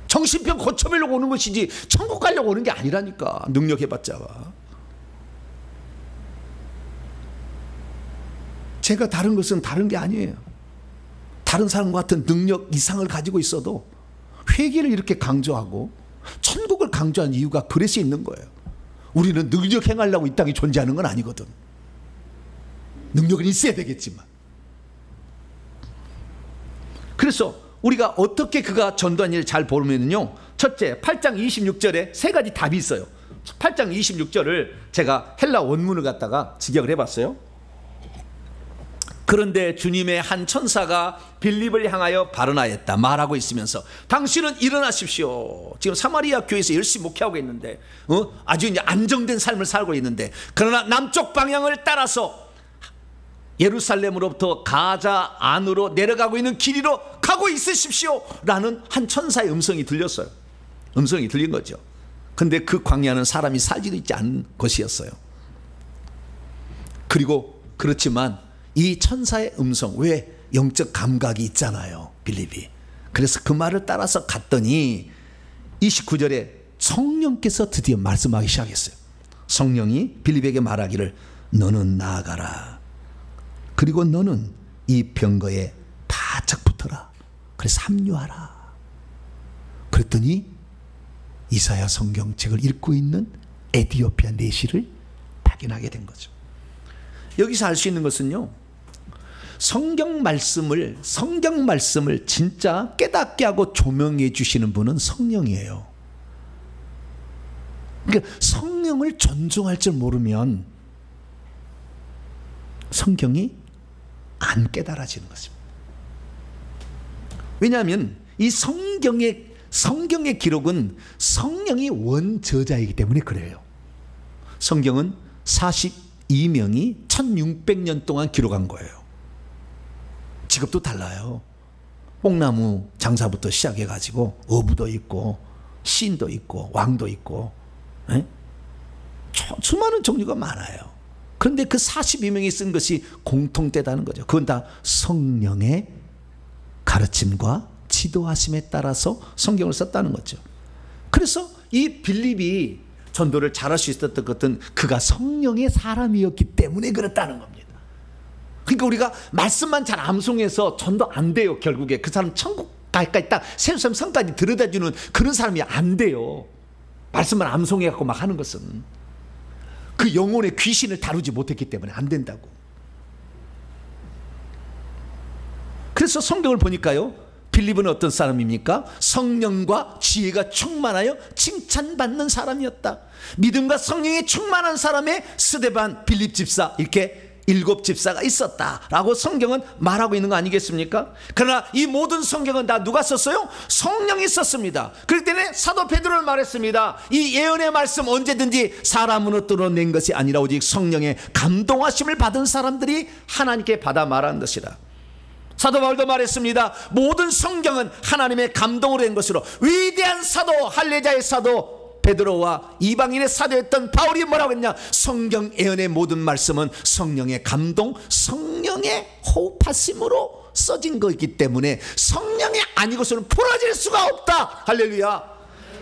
정신병 고쳐보려고 오는 것이지 천국 가려고 오는 게 아니라니까. 능력 해봤자. 제가 다른 것은 다른 게 아니에요. 다른 사람과 같은 능력 이상을 가지고 있어도 회개를 이렇게 강조하고 천국을 강조한 이유가 그래서 있는 거예요. 우리는 능력 행하려고 이 땅에 존재하는 건 아니거든. 능력은 있어야 되겠지만. 그래서 우리가 어떻게 그가 전도한 일을 잘 보면요, 첫째 8장 26절에 세 가지 답이 있어요. 8장 26절을 제가 헬라 원문을 갖다가 직역을 해봤어요. 그런데 주님의 한 천사가 빌립을 향하여 발언하였다 말하고 있으면서, 당신은 일어나십시오. 지금 사마리아 교회에서 열심히 목회하고 있는데 아주 이제 안정된 삶을 살고 있는데, 그러나 남쪽 방향을 따라서 예루살렘으로부터 가자 안으로 내려가고 있는 길 위로 가고 있으십시오 라는 한 천사의 음성이 들렸어요. 음성이 들린 거죠. 근데 그 광야는 사람이 살지도 있지 않은 것이었어요. 그리고 그렇지만 이 천사의 음성, 왜 영적 감각이 있잖아요, 빌립이. 그래서 그 말을 따라서 갔더니 29절에 성령께서 드디어 말씀하기 시작했어요. 성령이 빌립에게 말하기를 너는 나아가라. 그리고 너는 이 병거에 바짝 붙어라. 그래서 합류하라. 그랬더니 이사야 성경책을 읽고 있는 에티오피아 내시를 발견하게 된 거죠. 여기서 알 수 있는 것은요, 성경 말씀을 진짜 깨닫게 하고 조명해 주시는 분은 성령이에요. 그러니까 성령을 존중할 줄 모르면 성경이 안 깨달아지는 것입니다. 왜냐하면 이 성경의 기록은 성령이 원저자이기 때문에 그래요. 성경은 42명이 1600년 동안 기록한 거예요. 직업도 달라요. 뽕나무 장사부터 시작해가지고 어부도 있고 시인도 있고 왕도 있고, 수많은 종류가 많아요. 그런데 그 42명이 쓴 것이 공통되다는 거죠. 그건 다 성령의 가르침과 지도하심에 따라서 성경을 썼다는 거죠. 그래서 이 빌립이 전도를 잘할 수 있었던 것은 그가 성령의 사람이었기 때문에 그렇다는 겁니다. 그러니까 우리가 말씀만 잘 암송해서 전도 안 돼요. 결국에 그 사람 천국 갈까지 딱 세수삼 성까지 들여다주는 그런 사람이 안 돼요. 말씀만 암송해갖고 막 하는 것은 그 영혼의 귀신을 다루지 못했기 때문에 안 된다고. 그래서 성경을 보니까요, 빌립은 어떤 사람입니까? 성령과 지혜가 충만하여 칭찬받는 사람이었다. 믿음과 성령이 충만한 사람의 스데반, 빌립 집사, 이렇게 7 집사가 있었다라고 성경은 말하고 있는 거 아니겠습니까? 그러나 이 모든 성경은 다 누가 썼어요? 성령이 썼습니다. 그렇기 때문에 사도 베드로는 말했습니다. 이 예언의 말씀 언제든지 사람으로 뚫어낸 것이 아니라 오직 성령의 감동하심을 받은 사람들이 하나님께 받아 말한 것이다. 사도 바울도 말했습니다. 모든 성경은 하나님의 감동으로 된 것으로, 위대한 사도 할례자의 사도 베드로와 이방인의 사도였던 바울이 뭐라고 했냐? 성경 예언의 모든 말씀은 성령의 감동, 성령의 호흡하심으로 써진 거기 때문에 성령이 아니고서는 풀어질 수가 없다. 할렐루야.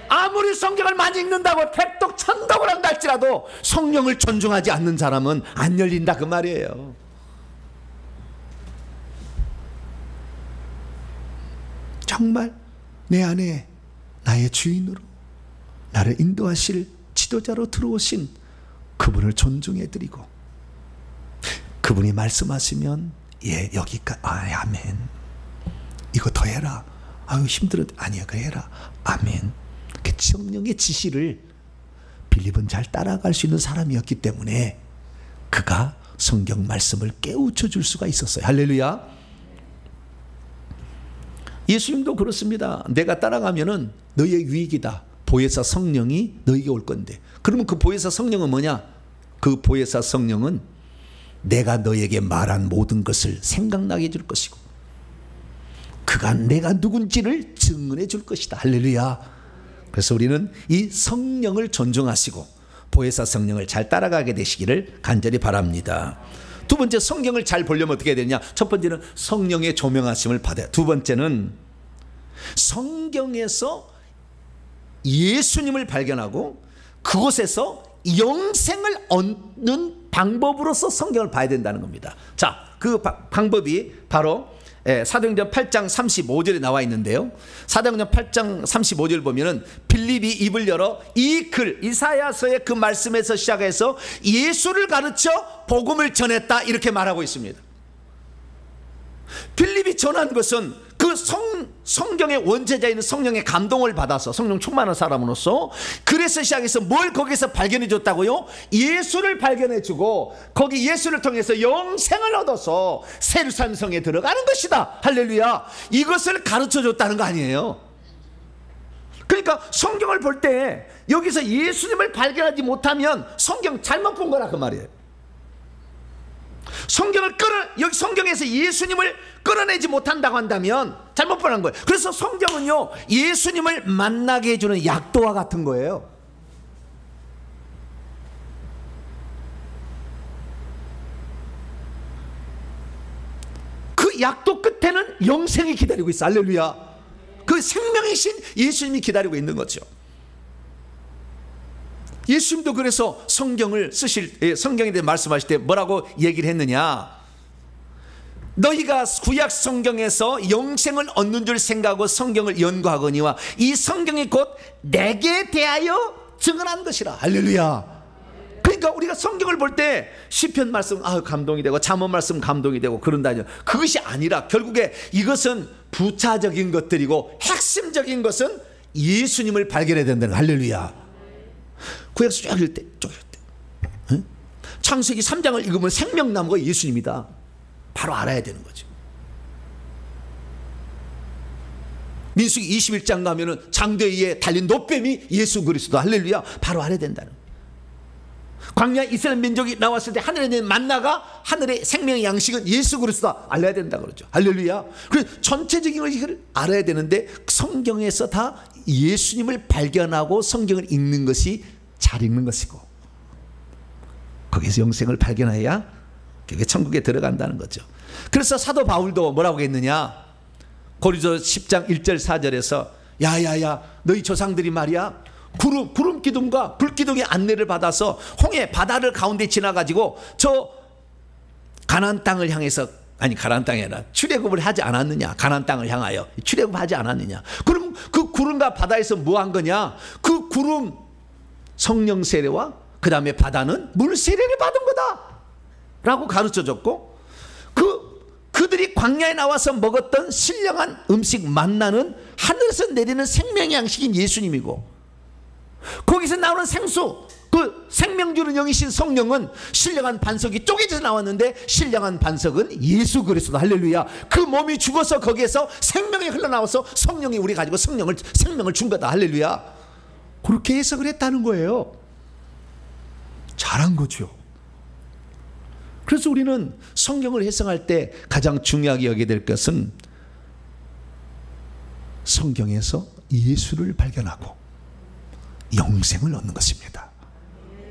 아무리 성경을 많이 읽는다고 백독 천독을 한다 할지라도 성령을 존중하지 않는 사람은 안 열린다, 그 말이에요. 정말 내 안에 나의 주인으로 나를 인도하실 지도자로 들어오신 그분을 존중해드리고, 그분이 말씀하시면 예 여기까지, 아멘, 이거 더 해라, 아유 힘들어, 아니야 그래 해라, 아멘. 그 성령의 지시를 빌립은 잘 따라갈 수 있는 사람이었기 때문에 그가 성경 말씀을 깨우쳐 줄 수가 있었어요. 할렐루야. 예수님도 그렇습니다. 내가 따라가면은 너희의 유익이다. 보혜사 성령이 너희에게 올 건데, 그러면 그 보혜사 성령은 뭐냐? 그 보혜사 성령은 내가 너희에게 말한 모든 것을 생각나게 해줄 것이고, 그가 내가 누군지를 증언해 줄 것이다. 할렐루야. 그래서 우리는 이 성령을 존중하시고 보혜사 성령을 잘 따라가게 되시기를 간절히 바랍니다. 두 번째, 성경을 잘 보려면 어떻게 해야 되냐? 첫 번째는 성령의 조명하심을 받아요. 두 번째는 성경에서 예수님을 발견하고 그곳에서 영생을 얻는 방법으로서 성경을 봐야 된다는 겁니다. 자, 그 방법이 바로 사도행전 8장 35절에 나와 있는데요. 사도행전 8장 35절 보면은 빌립이 입을 열어 이 글, 이사야서의 그 말씀에서 시작해서 예수를 가르쳐 복음을 전했다, 이렇게 말하고 있습니다. 빌립이 전한 것은 그 성경의 원제자인 성령의 감동을 받아서, 성령 충만한 사람으로서, 그래서 시작해서 뭘 거기서 발견해 줬다고요? 예수를 발견해 주고 거기 예수를 통해서 영생을 얻어서 예루살렘 성에 들어가는 것이다. 할렐루야. 이것을 가르쳐 줬다는 거 아니에요. 그러니까 성경을 볼 때 여기서 예수님을 발견하지 못하면 성경 잘못 본 거라 그 말이에요. 여기 성경에서 예수님을 끌어내지 못한다고 한다면 잘못 보는 거예요. 그래서 성경은요, 예수님을 만나게 해주는 약도와 같은 거예요. 그 약도 끝에는 영생이 기다리고 있어. 할렐루야. 그 생명이신 예수님이 기다리고 있는 거죠. 예수님도 그래서 성경을 성경에 대해 말씀하실 때 뭐라고 얘기를 했느냐? 너희가 구약 성경에서 영생을 얻는 줄 생각하고 성경을 연구하거니와 이 성경이 곧 내게 대하여 증언한 것이라. 할렐루야. 그러니까 우리가 성경을 볼 때 시편 말씀 감동이 되고 잠언 말씀 감동이 되고 그런다죠. 그것이 아니라 결국에 이것은 부차적인 것들이고 핵심적인 것은 예수님을 발견해야 된다는 거예요. 할렐루야. 구약서 쭉 읽을 때 응? 창세기 3장을 읽으면 생명나무가 예수님이다, 바로 알아야 되는 거죠. 민수기 21장 가면은 장대 위에 달린 노뱀이 예수 그리스도. 할렐루야. 바로 알아야 된다는 거예요. 광야 이스라엘 민족이 나왔을 때 하늘에 있는 만나가 하늘의 생명의 양식은 예수 그리스도다, 알아야 된다 그러죠. 할렐루야. 그래서 전체적인 것을 알아야 되는데 성경에서 다 예수님을 발견하고 성경을 읽는 것이 잘 읽는 것이고, 거기서 영생을 발견해야 그게 천국에 들어간다는 거죠. 그래서 사도 바울도 뭐라고 했느냐? 고린도 10장 1절 4절에서 야야야, 너희 조상들이 말이야 구름 기둥과 불 기둥의 안내를 받아서 홍해 바다를 가운데 지나가지고 저 가나안 땅을 향해서, 아니 가나안 땅이 아니라 출애굽을 하지 않았느냐? 가나안 땅을 향하여 출애굽하지 않았느냐? 그럼 그 구름과 바다에서 뭐 한 거냐? 그 구름 성령 세례와 그 다음에 바다는 물 세례를 받은 거다 라고 가르쳐줬고, 그들이 광야에 나와서 먹었던 신령한 음식 만나는 하늘에서 내리는 생명의 양식인 예수님이고, 거기서 나오는 생수, 그 생명 주는 영이신 성령은 신령한 반석이 쪼개져서 나왔는데 신령한 반석은 예수 그리스도. 할렐루야. 그 몸이 죽어서 거기에서 생명이 흘러나와서 성령이 우리 가지고 생명을 준 거다. 할렐루야. 그렇게 해석을 했다는 거예요. 잘한 거죠. 그래서 우리는 성경을 해석할 때 가장 중요하게 여겨야 될 것은 성경에서 예수를 발견하고 영생을 얻는 것입니다.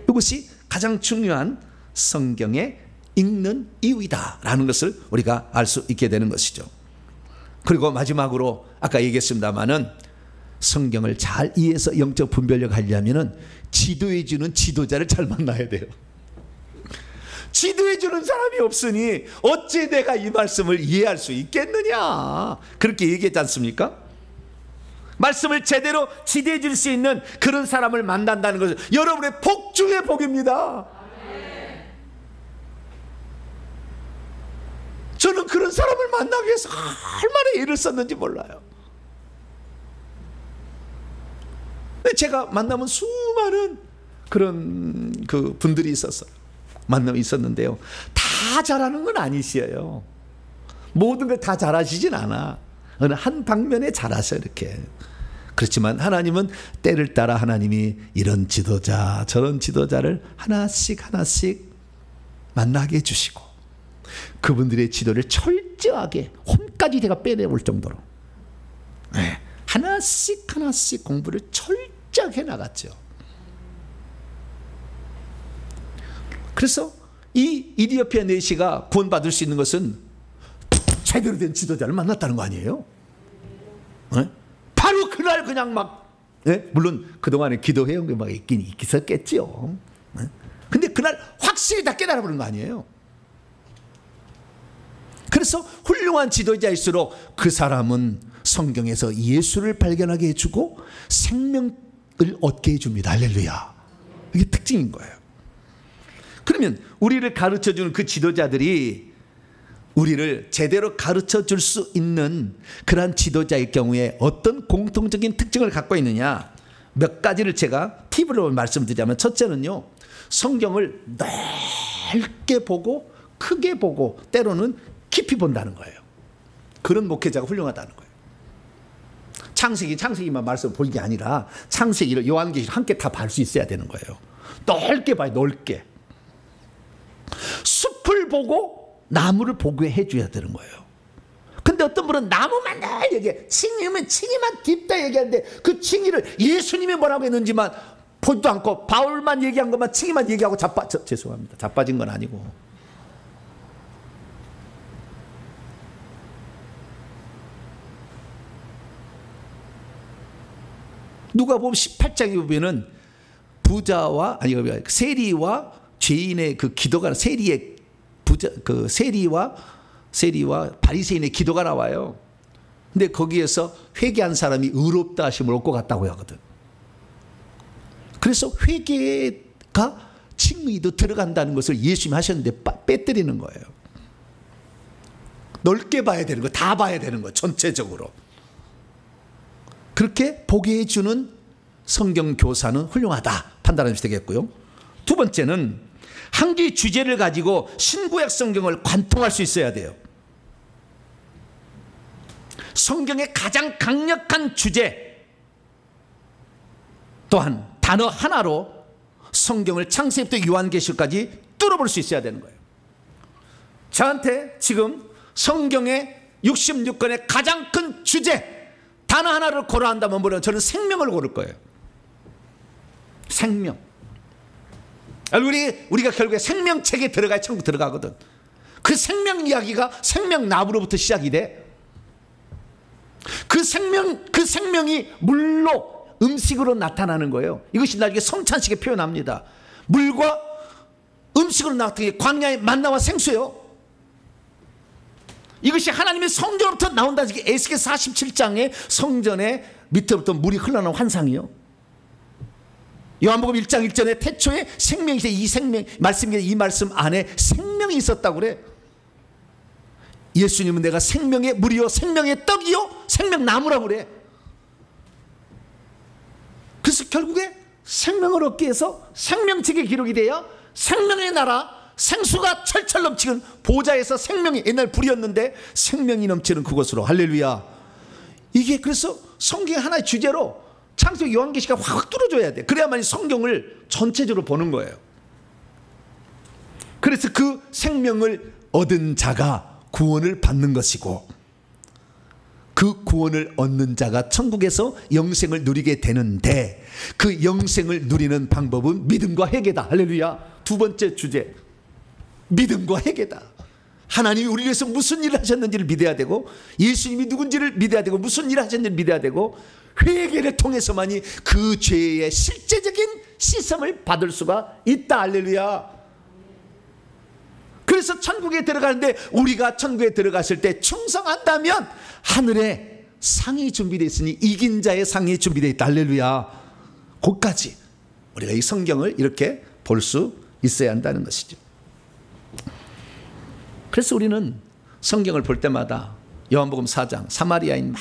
이것이 가장 중요한 성경에 읽는 이유이다라는 것을 우리가 알 수 있게 되는 것이죠. 그리고 마지막으로 아까 얘기했습니다마는 성경을 잘 이해해서 영적 분별력 하려면은 지도해 주는 지도자를 잘 만나야 돼요. 지도해 주는 사람이 없으니 어찌 내가 이 말씀을 이해할 수 있겠느냐, 그렇게 얘기했지 않습니까? 말씀을 제대로 지도해 줄 수 있는 그런 사람을 만난다는 것은 여러분의 복 중의 복입니다. 저는 그런 사람을 만나기 위해서 얼마나 애를 썼는지 몰라요. 제가 만나면 수많은 그런 그 분들이 있었어요. 만남이 있었는데요, 다 잘하는 건 아니시에요. 모든 걸 다 잘하시진 않아. 어느 한 방면에 잘하셔 이렇게. 그렇지만 하나님은 때를 따라 하나님이 이런 지도자 저런 지도자를 하나씩 만나게 해주시고 그분들의 지도를 철저하게 혼까지 제가 빼내올 정도로 하나씩 공부를 철저하게 해나갔죠. 그래서 이 이디오피아 내시가 구원받을 수 있는 것은 제대로 된 지도자를 만났다는 거 아니에요? 네? 바로 그날 그냥 막, 네? 물론 그동안에 기도해온 게 막 있긴 있었겠죠. 네? 근데 그날 확실히 다 깨달아버린 거 아니에요? 그래서 훌륭한 지도자일수록 그 사람은 성경에서 예수를 발견하게 해주고 생명을 얻게 해줍니다. 할렐루야. 이게 특징인 거예요. 그러면 우리를 가르쳐주는 그 지도자들이 우리를 제대로 가르쳐줄 수 있는 그러한 지도자일 경우에 어떤 공통적인 특징을 갖고 있느냐, 몇 가지를 제가 팁으로 말씀드리자면, 첫째는요, 성경을 넓게 보고 크게 보고 때로는 깊이 본다는 거예요. 그런 목회자가 훌륭하다는 거예요. 창세기만 말씀 보는 게 아니라 창세기를 요한계시를 함께 다 볼 수 있어야 되는 거예요. 넓게 봐요. 넓게. 숲을 보고 나무를 보게 해줘야 되는 거예요. 근데 어떤 분은 나무만 늘 얘기해. 칭이면 칭이만 깊다 얘기하는데 그 칭이를 예수님이 뭐라고 했는지만 보지도 않고 바울만 얘기한 것만 칭이만 얘기하고 죄송합니다. 자빠진 건 아니고. 누가복음 18장에 보면은 부자와 세리와 죄인의 그 기도가, 세리의 부자, 그 세리와 바리새인의 기도가 나와요. 근데 거기에서 회개한 사람이 의롭다 하심을 얻고 갔다고 하거든. 그래서 회개가 칭의도 들어간다는 것을 예수님이 하셨는데 빼뜨리는 거예요. 넓게 봐야 되는 거, 다 봐야 되는 거, 전체적으로. 그렇게 보게 해주는 성경 교사는 훌륭하다 판단하면 되겠고요. 두 번째는 한 개의 주제를 가지고 신구약 성경을 관통할 수 있어야 돼요. 성경의 가장 강력한 주제, 또한 단어 하나로 성경을 창세기부터 요한계시까지 뚫어볼 수 있어야 되는 거예요. 저한테 지금 성경의 66권의 가장 큰 주제 단어 하나를 고르라 한다면 뭐래요? 저는 생명을 고를 거예요. 생명. 우리가 결국에 생명책에 들어가야 천국 들어가거든. 그 생명 이야기가 생명나무로부터 시작이 돼. 그 생명이 물로, 음식으로 나타나는 거예요. 이것이 나중에 성찬식에 표현합니다. 물과 음식으로 나타나는 게 광야의 만나와 생수예요. 이것이 하나님의 성전으로부터 나온다는 게 에스겔 47장의 성전의 밑에부터 물이 흘러나오는 환상이요. 요한복음 1장 1절에 태초에 생명이 있어. 이 말씀 안에 생명이 있었다고 그래. 예수님은 내가 생명의 물이요 생명의 떡이요 생명나무라고 그래. 그래서 결국에 생명을 얻기 위해서 생명책에 기록이 돼야 생명의 나라, 생수가 철철 넘치는 보좌에서 생명이, 옛날 불이었는데 생명이 넘치는 그곳으로. 할렐루야. 이게 그래서 성경의 하나의 주제로 창세기 요한계시가 확 뚫어줘야 돼. 그래야만 성경을 전체적으로 보는 거예요. 그래서 그 생명을 얻은 자가 구원을 받는 것이고, 그 구원을 얻는 자가 천국에서 영생을 누리게 되는데, 그 영생을 누리는 방법은 믿음과 회개다. 할렐루야. 두 번째 주제, 믿음과 회개다. 하나님이 우리를 위해서 무슨 일을 하셨는지를 믿어야 되고, 예수님이 누군지를 믿어야 되고, 무슨 일을 하셨는지를 믿어야 되고, 회개를 통해서만이 그 죄의 실제적인 씻음을 받을 수가 있다. 할렐루야. 그래서 천국에 들어가는데, 우리가 천국에 들어갔을 때 충성한다면 하늘에 상이 준비되어 있으니 이긴 자의 상이 준비되어 있다. 할렐루야. 거기까지 우리가 이 성경을 이렇게 볼 수 있어야 한다는 것이죠. 그래서 우리는 성경을 볼 때마다 요한복음 4장 사마리아인 막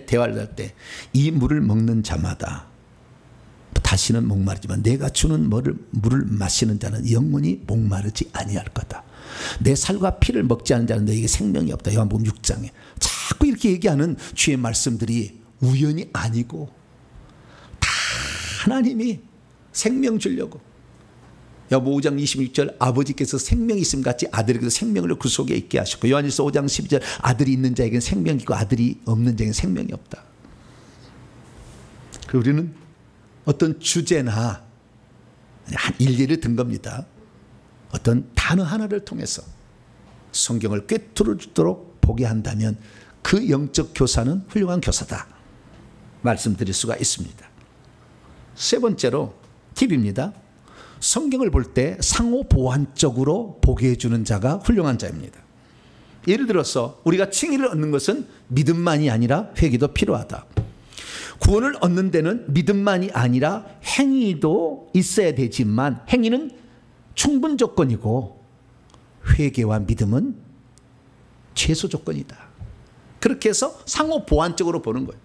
대화를 할 때 이 물을 먹는 자마다 다시는 목마르지만 내가 주는 물을 마시는 자는 영원히 목마르지 아니할 거다. 내 살과 피를 먹지 않는 자는 너에게 생명이 없다. 요한복음 6장에 자꾸 이렇게 얘기하는 주의 말씀들이 우연이 아니고 다 하나님이 생명 주려고. 야고보 5장 26절 아버지께서 생명이 있음 같이 아들에게도 생명을 그 속에 있게 하셨고, 요한일서 5장 12절 아들이 있는 자에게는 생명이 있고 아들이 없는 자에게는 생명이 없다. 우리는 어떤 주제나 한 일리를 든 겁니다. 어떤 단어 하나를 통해서 성경을 꿰뚫어주도록 보게 한다면 그 영적 교사는 훌륭한 교사다 말씀드릴 수가 있습니다. 세 번째로 팁입니다. 성경을 볼 때 상호 보완적으로 보게 해주는 자가 훌륭한 자입니다. 예를 들어서 우리가 칭의를 얻는 것은 믿음만이 아니라 회개도 필요하다. 구원을 얻는 데는 믿음만이 아니라 행위도 있어야 되지만 행위는 충분 조건이고 회개와 믿음은 최소 조건이다. 그렇게 해서 상호 보완적으로 보는 거예요.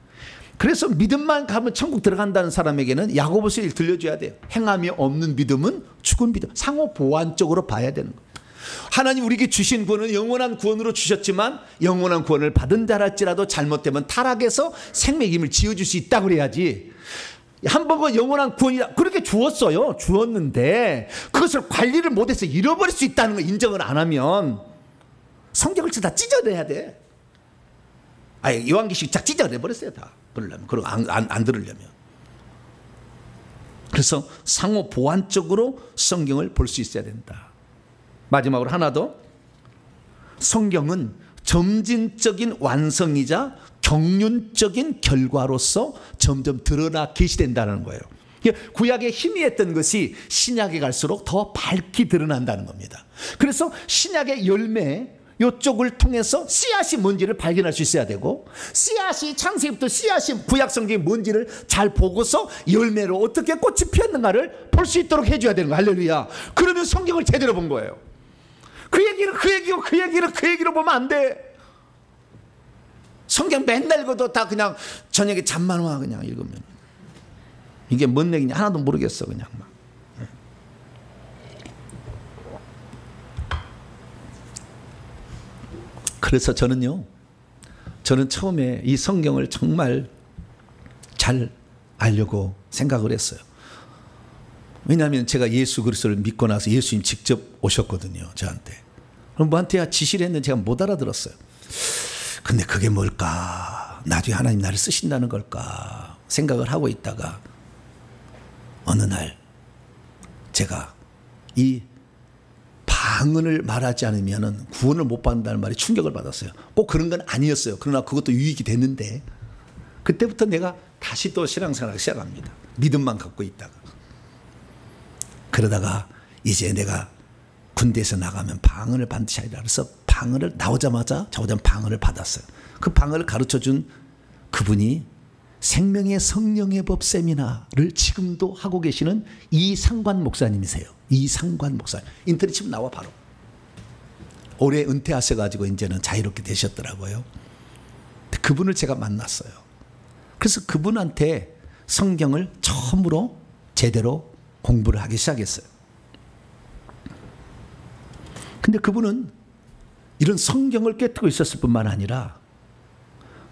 그래서 믿음만 가면 천국 들어간다는 사람에게는 야고보서 1 들려줘야 돼요. 행함이 없는 믿음은 죽은 믿음. 상호 보완적으로 봐야 되는 거예요. 하나님 우리에게 주신 구원은 영원한 구원으로 주셨지만 영원한 구원을 받은 자랄지라도 잘못되면 타락해서 생명임을 지어줄 수 있다고 그래야지. 한 번은 영원한 구원이다 그렇게 주었어요. 주었는데 그것을 관리를 못해서 잃어버릴 수 있다는 걸 인정을 안 하면 성경을 다 찢어내야 돼. 아예 요한계시록 쫙 찢어내버렸어요. 다 그러려면. 그리고 안 들으려면. 그래서 상호 보완적으로 성경을 볼 수 있어야 된다. 마지막으로 하나 더. 성경은 점진적인 완성이자 경륜적인 결과로서 점점 드러나 계시된다는 거예요. 구약에 희미했던 것이 신약에 갈수록 더 밝게 드러난다는 겁니다. 그래서 신약의 열매 이쪽을 통해서 씨앗이 뭔지를 발견할 수 있어야 되고 씨앗이 창세기부터 씨앗이 구약 성경이 뭔지를 잘 보고서 열매로 어떻게 꽃이 피었는가를 볼 수 있도록 해줘야 되는 거예요. 할렐루야. 그러면 성경을 제대로 본 거예요. 그 얘기로 보면 안 돼. 성경 맨날 읽어도 다 그냥 저녁에 잠만 와 그냥 읽으면 이게 뭔 얘기냐 하나도 모르겠어 그냥 막. 그래서 저는 처음에 이 성경을 정말 잘 알려고 생각을 했어요. 왜냐하면 제가 예수 그리스도를 믿고 나서 예수님 직접 오셨거든요. 저한테. 그럼 뭐한테 지시를 했는데 제가 못 알아들었어요. 근데 그게 뭘까? 나중에 하나님 나를 쓰신다는 걸까? 생각을 하고 있다가 어느 날 제가 이 방언을 말하지 않으면 구원을 못 받는다는 말에 충격을 받았어요. 꼭 그런 건 아니었어요. 그러나 그것도 유익이 됐는데 그때부터 내가 다시 또 신앙생활을 시작합니다. 믿음만 갖고 있다가. 그러다가 이제 내가 군대에서 나가면 방언을 반드시 하리라 그래서 방언을 나오자마자 방언을 받았어요. 그 방언을 가르쳐준 그분이 생명의 성령의 법 세미나를 지금도 하고 계시는 이상관 목사님이세요. 이상관 목사님. 인터넷 치면 나와 바로. 올해 은퇴하셔가지고 이제는 자유롭게 되셨더라고요. 그분을 제가 만났어요. 그래서 그분한테 성경을 처음으로 제대로 공부를 하기 시작했어요. 근데 그분은 이런 성경을 꿰뚫고 있었을 뿐만 아니라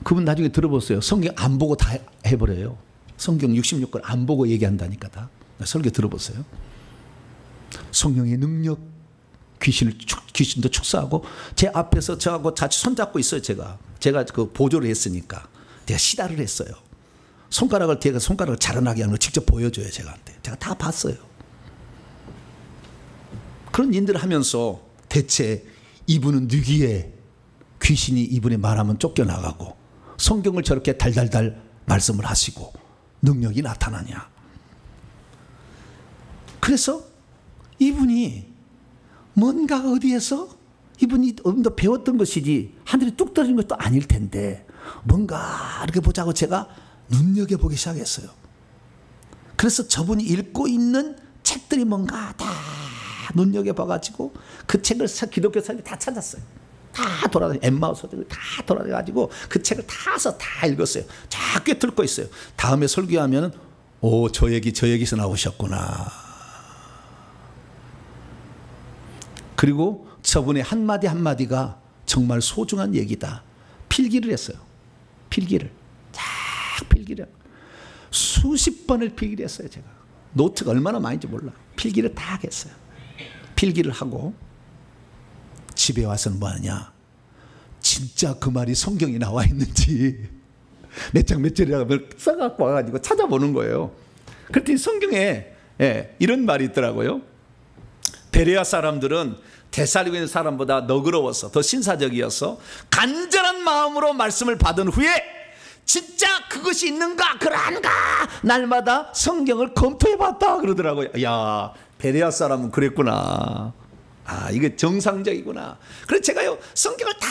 그분 나중에 들어보세요. 성경 안 보고 다 해버려요. 성경 66권 안 보고 얘기한다니까 다. 설교 들어보세요. 성령의 능력, 귀신도 축사하고 제 앞에서 저하고 같이 손잡고 있어요. 제가 그 보조를 했으니까 제가 시다를 했어요. 손가락을 자라나게 하는 걸 직접 보여줘요. 제가 다 봤어요. 그런 일들을 하면서 대체 이분은 뉘기에 귀신이 이분의 말하면 쫓겨나가고 성경을 저렇게 달달달 말씀을 하시고 능력이 나타나냐. 그래서 이분이 뭔가 어디에서 이분이 더 배웠던 것이지 하늘이 뚝 떨어진 것도 아닐 텐데 뭔가 이렇게 보자고 제가 눈여겨보기 시작했어요. 그래서 저분이 읽고 있는 책들이 뭔가 다 눈여겨봐가지고 그 책을 기독교 사람이 다 찾았어요. 다 돌아다니고 엠마우스들 다 돌아다녀가지고 그 책을 다 읽었어요. 쫙 꿰뚫고 있어요. 다음에 설교하면 오, 저 얘기서 나오셨구나. 그리고 저분의 한마디 한마디가 정말 소중한 얘기다. 필기를 했어요. 필기를. 수십 번을 필기를 했어요. 제가. 노트가 얼마나 많은지 몰라. 필기를 다 했어요. 필기를 하고 집에 와서는 뭐 하냐. 진짜 그 말이 성경에 나와 있는지 몇 장 몇 절이라고 써갖고 와가지고 찾아보는 거예요. 그랬더니 성경에 이런 말이 있더라고요. 베레아 사람들은 데살로니가 있는 사람보다 너그러워서 더 신사적이어서 간절한 마음으로 말씀을 받은 후에 진짜 그것이 있는가 그러한가 날마다 성경을 검토해봤다 그러더라고요. 야, 베레아 사람은 그랬구나. 아, 이게 정상적이구나. 그래서 제가요 성경을 다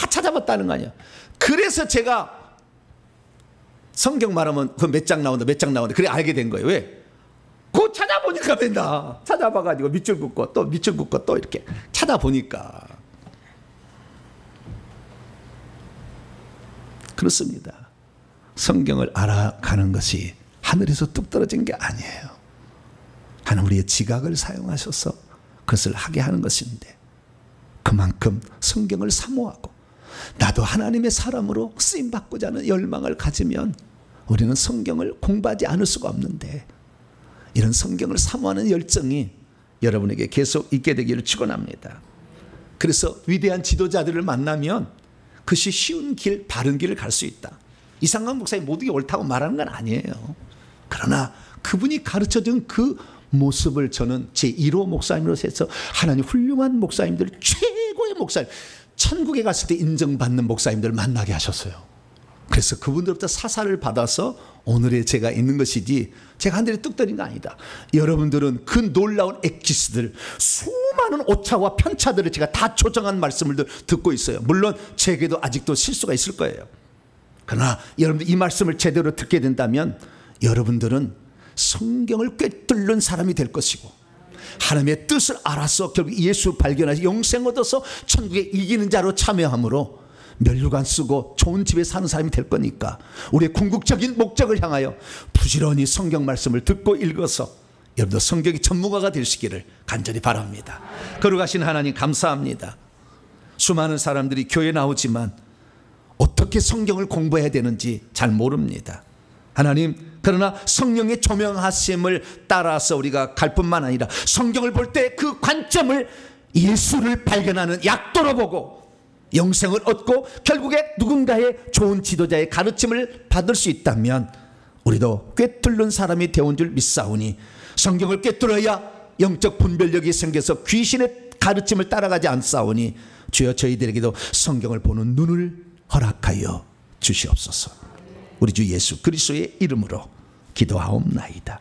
찾아봤다는 거 아니에요. 그래서 제가 성경 말하면 그 몇 장 나온다 몇 장 나온다 그래 알게 된 거예요. 왜? 그거 찾아보니까 된다. 찾아봐가지고 밑줄 긋고 또 밑줄 긋고 또 이렇게 찾아보니까 그렇습니다. 성경을 알아가는 것이 하늘에서 뚝 떨어진 게 아니에요. 하나님 우리의 지각을 사용하셔서 그것을 하게 하는 것인데, 그만큼 성경을 사모하고 나도 하나님의 사람으로 쓰임받고자 하는 열망을 가지면 우리는 성경을 공부하지 않을 수가 없는데, 이런 성경을 사모하는 열정이 여러분에게 계속 있게 되기를 축원합니다. 그래서 위대한 지도자들을 만나면 그것이 쉬운 길, 바른 길을 갈 수 있다. 이상한 목사님 모든 게 옳다고 말하는 건 아니에요. 그러나 그분이 가르쳐준 그 모습을 저는 제1호 목사님으로서 해서 하나님 훌륭한 목사님들, 최고의 목사님, 천국에 갔을 때 인정받는 목사님들을 만나게 하셨어요. 그래서 그분들부터 사사를 받아서 오늘의 제가 있는 것이지, 제가 하늘에 뚝 떨어진 거 아니다. 여러분들은 그 놀라운 엑기스들, 수많은 오차와 편차들을 제가 다 조정한 말씀을 듣고 있어요. 물론 제게도 아직도 실수가 있을 거예요. 그러나 여러분들 이 말씀을 제대로 듣게 된다면 여러분들은 성경을 꿰뚫는 사람이 될 것이고, 하나님의 뜻을 알아서 결국 예수 발견하시 영생 얻어서 천국에 이기는 자로 참여함으로 면류관 쓰고 좋은 집에 사는 사람이 될 거니까, 우리의 궁극적인 목적을 향하여 부지런히 성경 말씀을 듣고 읽어서 여러분도 성경의 전문가가 되시기를 간절히 바랍니다. 거룩하신 하나님 감사합니다. 수많은 사람들이 교회에 나오지만 어떻게 성경을 공부해야 되는지 잘 모릅니다. 하나님, 그러나 성령의 조명하심을 따라서 우리가 갈 뿐만 아니라 성경을 볼 때 그 관점을 예수를 발견하는 약도로 보고 영생을 얻고 결국에 누군가의 좋은 지도자의 가르침을 받을 수 있다면 우리도 꿰뚫는 사람이 되온 줄 믿사오니, 성경을 꿰뚫어야 영적 분별력이 생겨서 귀신의 가르침을 따라가지 않사오니 주여 저희들에게도 성경을 보는 눈을 허락하여 주시옵소서. 우리 주 예수 그리스도의 이름으로 기도하옵나이다.